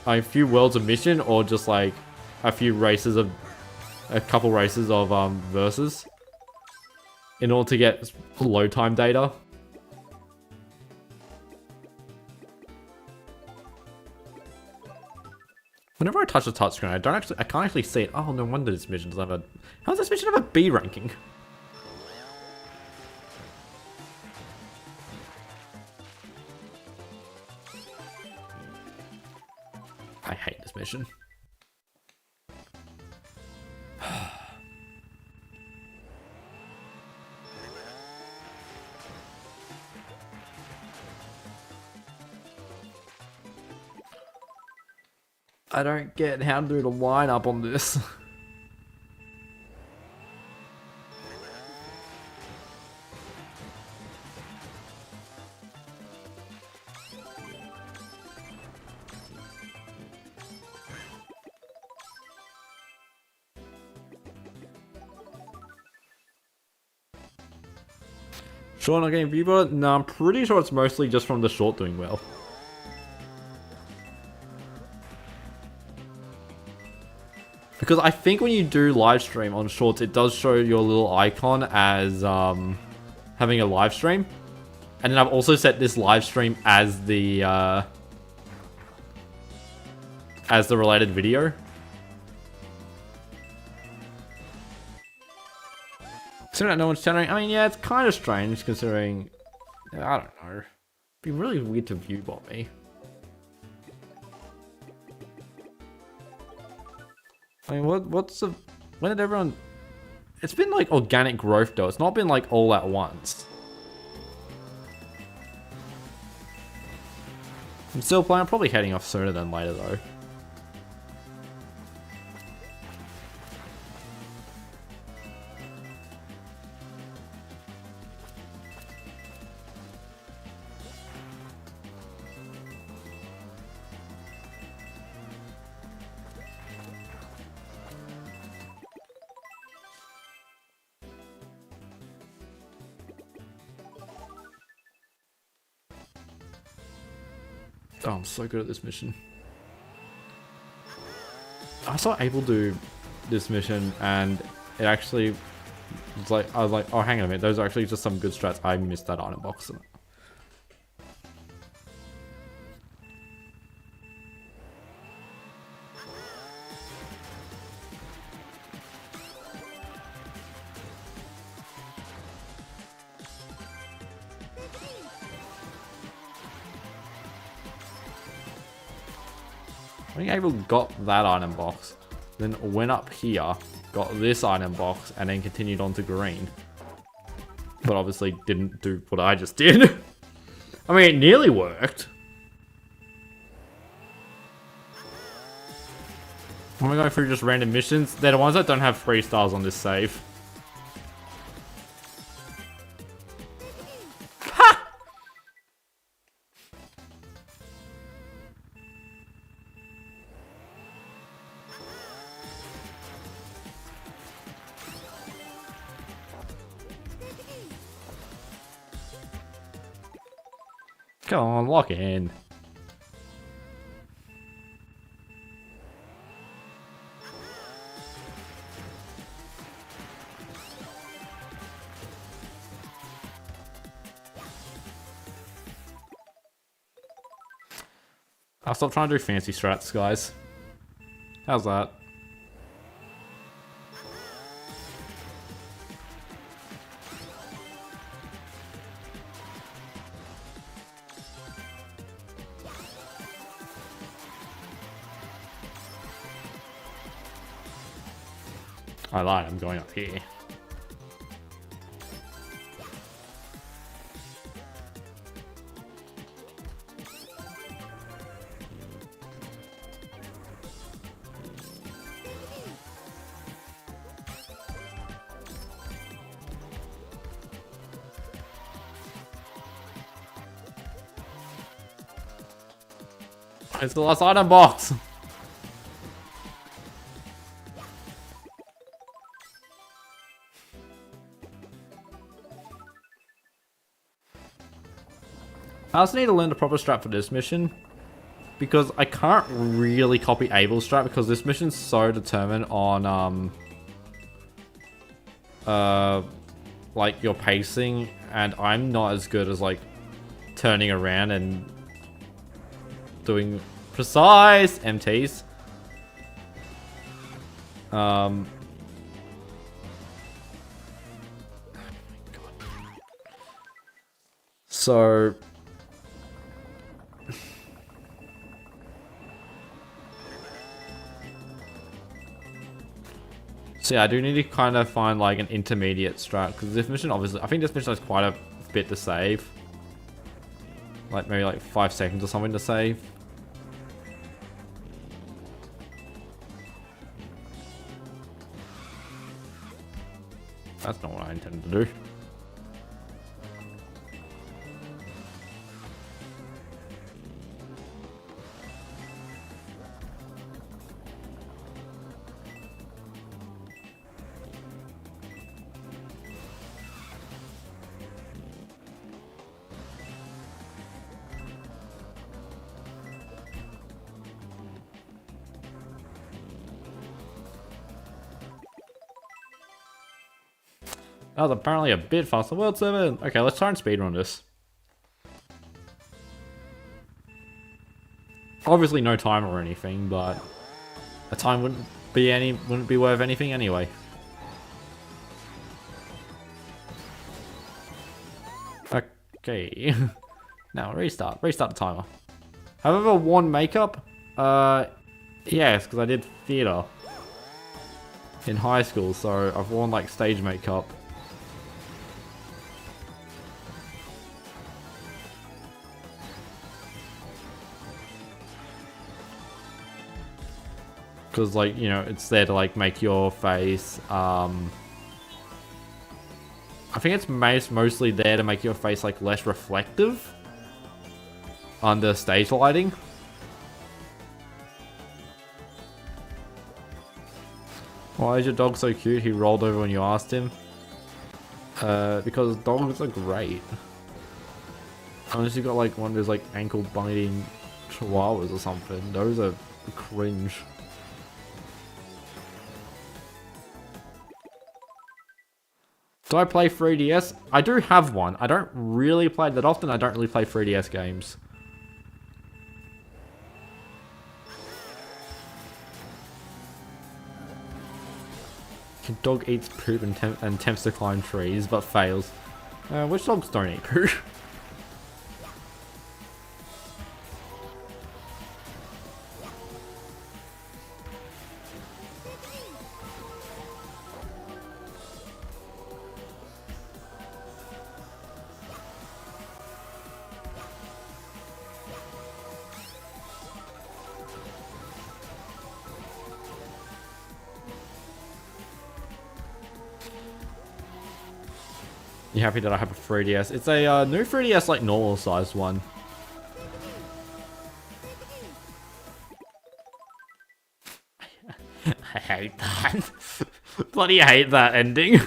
a few worlds of mission, or just like a couple races of versus, in order to get load time data. Whenever I touch the touchscreen, I can't actually see it. Oh, no wonder this mission doesn't have a... How does this mission have a B ranking? I hate this mission. I don't get how to do the line up on this. Sure, not getting viewer? No, I'm pretty sure it's mostly just from the short doing well. Because I think when you do live stream on shorts, it does show your little icon as having a live stream. And then I've also set this live stream as the related video. Considering that no one's tendering, I mean, yeah, it's kind of strange considering, I don't know. It'd be really weird to view bot me. I mean, when did everyone... It's been like organic growth though, it's not been like all at once. I'm still playing, I'm probably heading off sooner than later though. Oh, I'm so good at this mission. I saw Abel do this mission and it actually was like, I was like, oh, hang on a minute, those are actually just some good strats. I missed that item box. I think Abel got that item box, then went up here, got this item box, and then continued on to green. But obviously didn't do what I just did. I mean, it nearly worked. Am I going through just random missions? They're the ones that don't have 3 stars on this save. Come on, lock in. I'll stop trying to do fancy strats, guys. How's that? I lied, I'm going up here. It's the last item box! I also need to learn the proper strat for this mission, because I can't really copy Abel's strat because this mission's so determined on like your pacing, and I'm not as good as like turning around and doing precise MTs. So yeah, I do need to kind of find like an intermediate strat, because this mission obviously, I think this mission has quite a bit to save. Like maybe like 5 seconds or something to save. That's not what I intended to do. That was apparently a bit faster. World 7! Okay, let's try and speedrun this. Obviously no timer or anything, but a time wouldn't be worth anything anyway. Okay. Now restart the timer. Have I ever won makeup? Yes, because I did theatre in high school, so I've worn like stage makeup. Because, like, you know, it's there to, like, make your face, I think it's mostly there to make your face, like, less reflective under stage lighting. Why is your dog so cute? He rolled over when you asked him. Because dogs are great. Unless you've got, like, one of those, like, ankle biting chihuahuas or something. Those are cringe. Do I play 3DS? I do have one. I don't really play that often. I don't really play 3DS games. Your dog eats poop and attempts to climb trees, but fails. Which dogs don't eat poop? You happy that I have a 3DS? It's a new 3DS, like normal sized one. I hate that. Bloody hate that ending.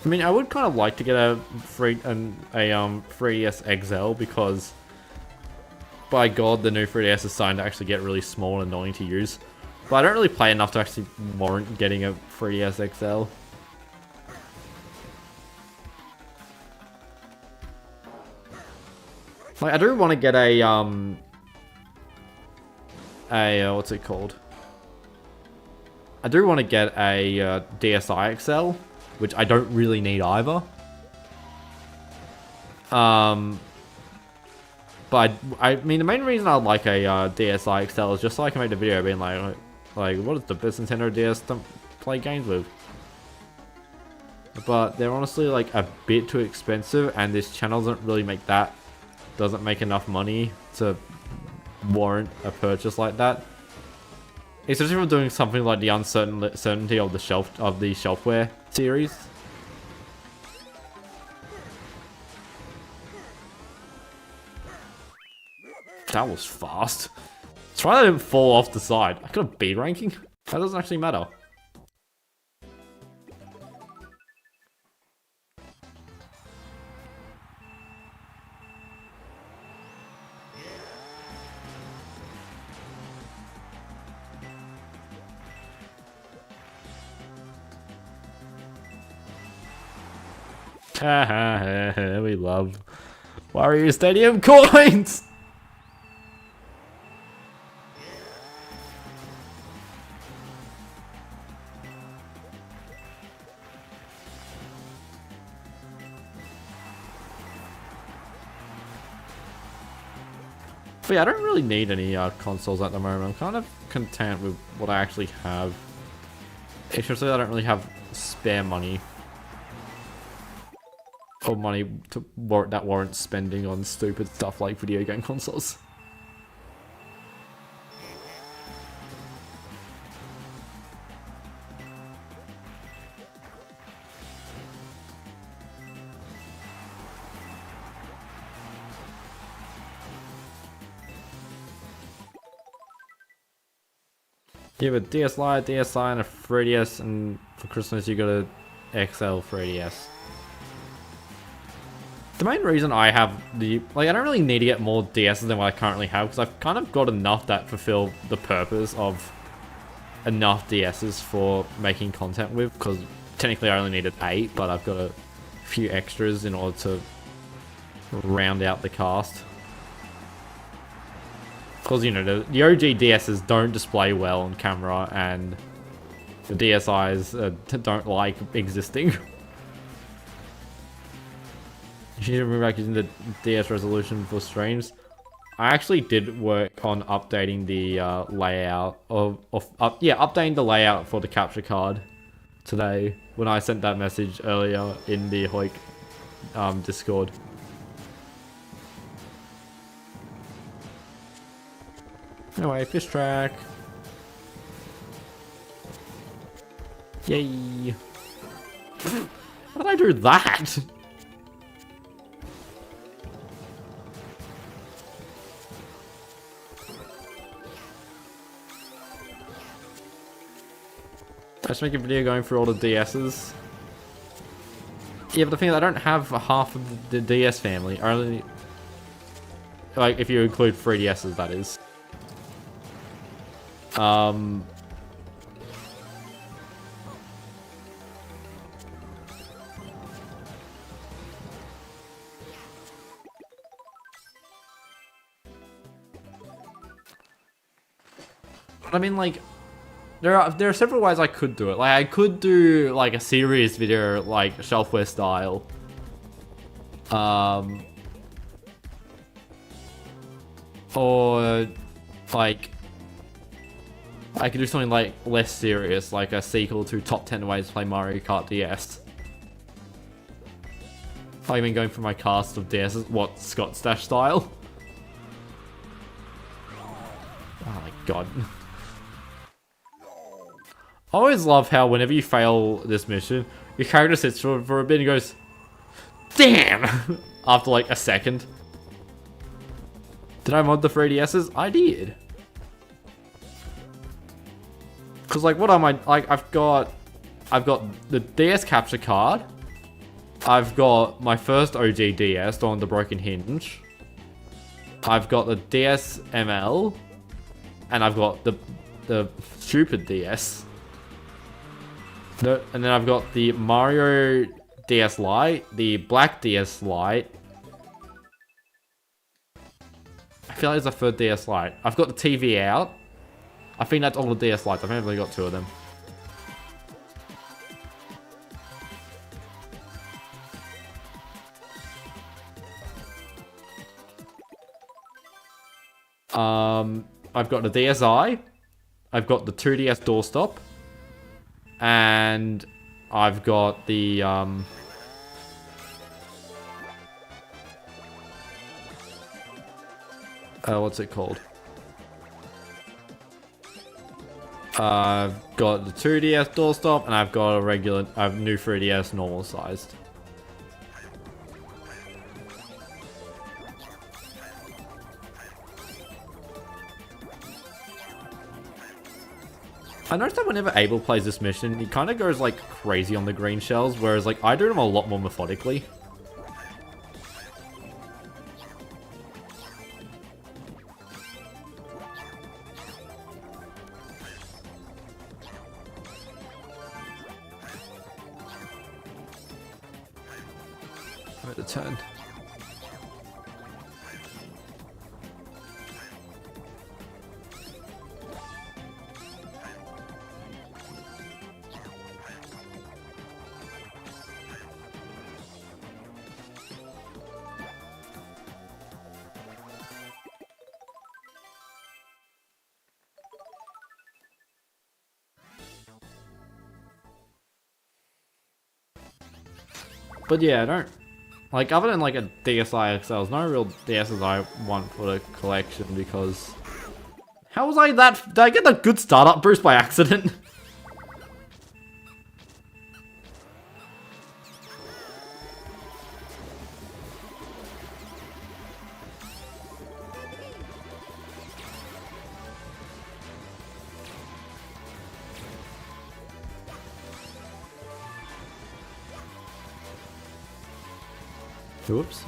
I mean, I would kind of like to get a 3DS XL because, by God, the new 3DS is starting to actually get really small and annoying to use. But I don't really play enough to actually warrant getting a 3DS XL. Like, I do want to get a what's it called? I do want to get a DSi XL. Which I don't really need either. But I mean, the main reason I like a DSi XL is just so I can make the video being like, what is the best Nintendo DS to play games with? But they're honestly like a bit too expensive, and this channel doesn't make enough money to warrant a purchase like that. Especially if I'm doing something like the uncertainty of the shelfware series. That was fast. Try that didn't fall off the side. I got a B ranking. That doesn't actually matter. We love Wario Stadium coins! But yeah, I don't really need any consoles at the moment. I'm kind of content with what I actually have. Especially I don't really have spare money. Or money that warrants spending on stupid stuff like video game consoles. You have a DS Lite, DSi, and a 3DS, and for Christmas you got a XL 3DS. The main reason I have I don't really need to get more DSs than what I currently have, because I've kind of got enough that fulfill the purpose of enough DSs for making content with, because technically I only needed 8, but I've got a few extras in order to round out the cast. Because, you know, the OG DSs don't display well on camera, and the DSIs don't like existing. You should remember like using the DS resolution for streams. I actually did work on updating the layout updating the layout for the capture card today when I sent that message earlier in the Hoik Discord. Anyway, fish track. Yay! How did I do that? I just make a video going through all the DS's. Yeah, but the thing is, I don't have half of the DS family. Only, like, if you include 3DS's, that is. I mean, like, there are several ways I could do it. Like, I could do like a serious video, like shelfware style. Or like, I could do something like less serious, like a sequel to Top 10 Ways to Play Mario Kart DS. I mean, going for my cast of DS's, what, Scott Stash style? Oh my god. I always love how whenever you fail this mission, your character sits for a bit and goes, damn! After like a second. Did I mod the 3DS's? I did. Cause like what am I, like I've got the DS capture card. I've got my first OG DS on the broken hinge. I've got the DS ML. And I've got the stupid DS. And then I've got the Mario DS Lite, the Black DS Lite. I feel like there's a third DS Lite. I've got the TV out. I think that's all the DS Lites. I've only got 2 of them. I've got the DSi. I've got the 2DS doorstop. And I've got the what's it called? I've got the 2DS doorstop, and I've got a regular, new 3DS normal sized. I noticed that whenever Abel plays this mission, he kind of goes like crazy on the green shells, whereas like I do them a lot more methodically. I'm at the turn. But yeah, I don't... Like, other than like a DSi XL, there's no real DSs I want for the collection because... How was I that... Did I get that good startup boost by accident? Whoops.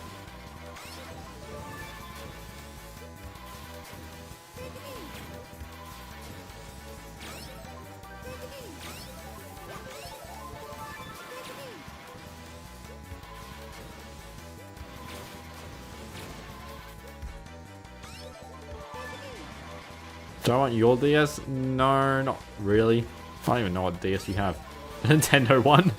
Do I want your DS? No, not really. I don't even know what DS you have. Nintendo one?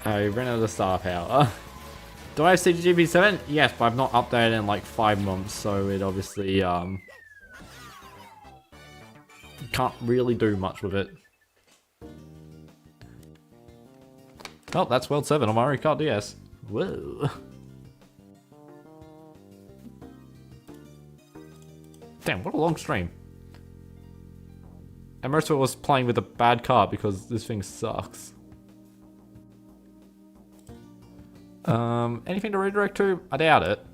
I ran out of star power. Do I have CGP7? Yes, but I've not updated in like 5 months, so it obviously can't really do much with it. Oh, that's World 7 on Mario Kart DS. Whoa. Damn, what a long stream. And most of it was playing with a bad cart because this thing sucks. Anything to redirect to? I doubt it.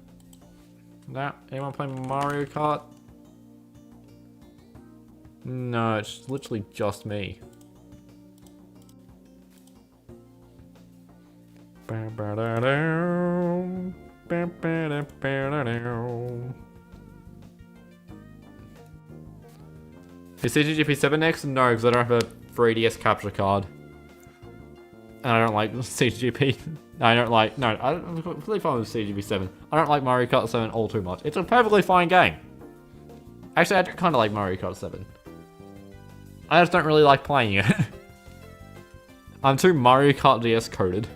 No, anyone playing Mario Kart? No, it's literally just me. Is CGP 7 next? No, because I don't have a 3DS capture card. And I don't like CGP. I don't like... No, I'm completely fine with CGP 7. I don't like Mario Kart 7 all too much. It's a perfectly fine game. Actually, I do kind of like Mario Kart 7. I just don't really like playing it. I'm too Mario Kart DS coded.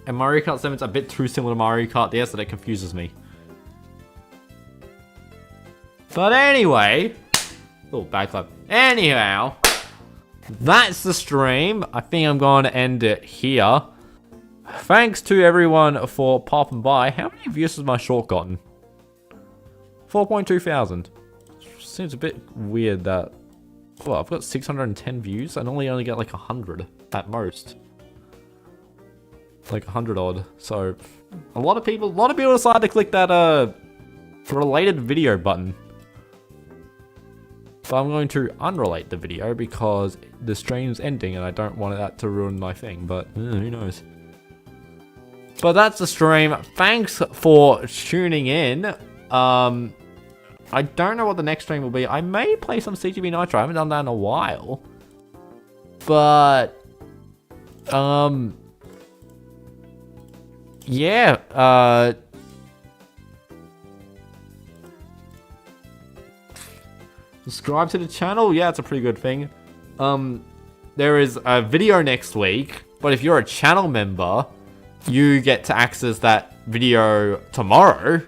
And Mario Kart 7 is a bit too similar to Mario Kart DS that it confuses me. But anyway... Oh, backflip. Anyhow... That's the stream. I think I'm going to end it here. Thanks to everyone for popping by. How many views has my short gotten? 4.2 thousand. Seems a bit weird that... Well, I've got 610 views. I normally only get like 100 at most. Like 100 odd. So, a lot of people decided to click that related video button. But I'm going to unrelate the video because the stream's ending and I don't want that to ruin my thing, but who knows. But that's the stream. Thanks for tuning in. I don't know what the next stream will be. I may play some CGB Nitro. I haven't done that in a while. But, yeah, subscribe to the channel. Yeah, it's a pretty good thing. There is a video next week, but if you're a channel member, you get to access that video tomorrow.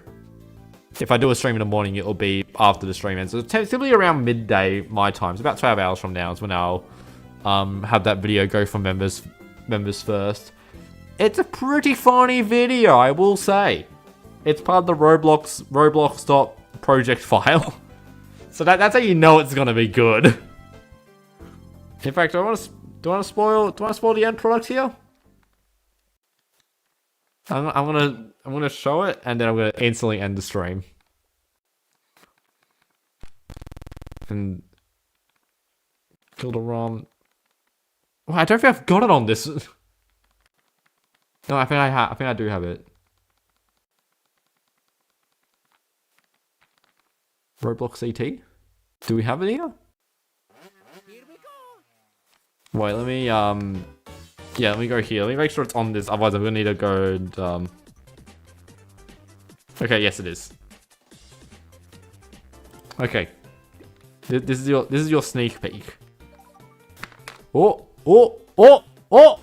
If I do a stream in the morning, it'll be after the stream ends. So it's typically around midday my time. It's about 12 hours from now is when I'll have that video go for members first. It's a pretty funny video, I will say. It's part of the Roblox.project file. So that's how you know it's gonna be good. In fact, do I want to spoil the end product here? I'm gonna show it and then I'm gonna instantly end the stream. And kill the ROM. Well, I don't think I've got it on this. No, I think I do have it. Roblox CT? Do we have it here? Wait, let me yeah, let me go here. Let me make sure it's on this, otherwise I'm gonna need to go and okay, yes it is. Okay. This is your sneak peek. Oh, oh, oh, oh!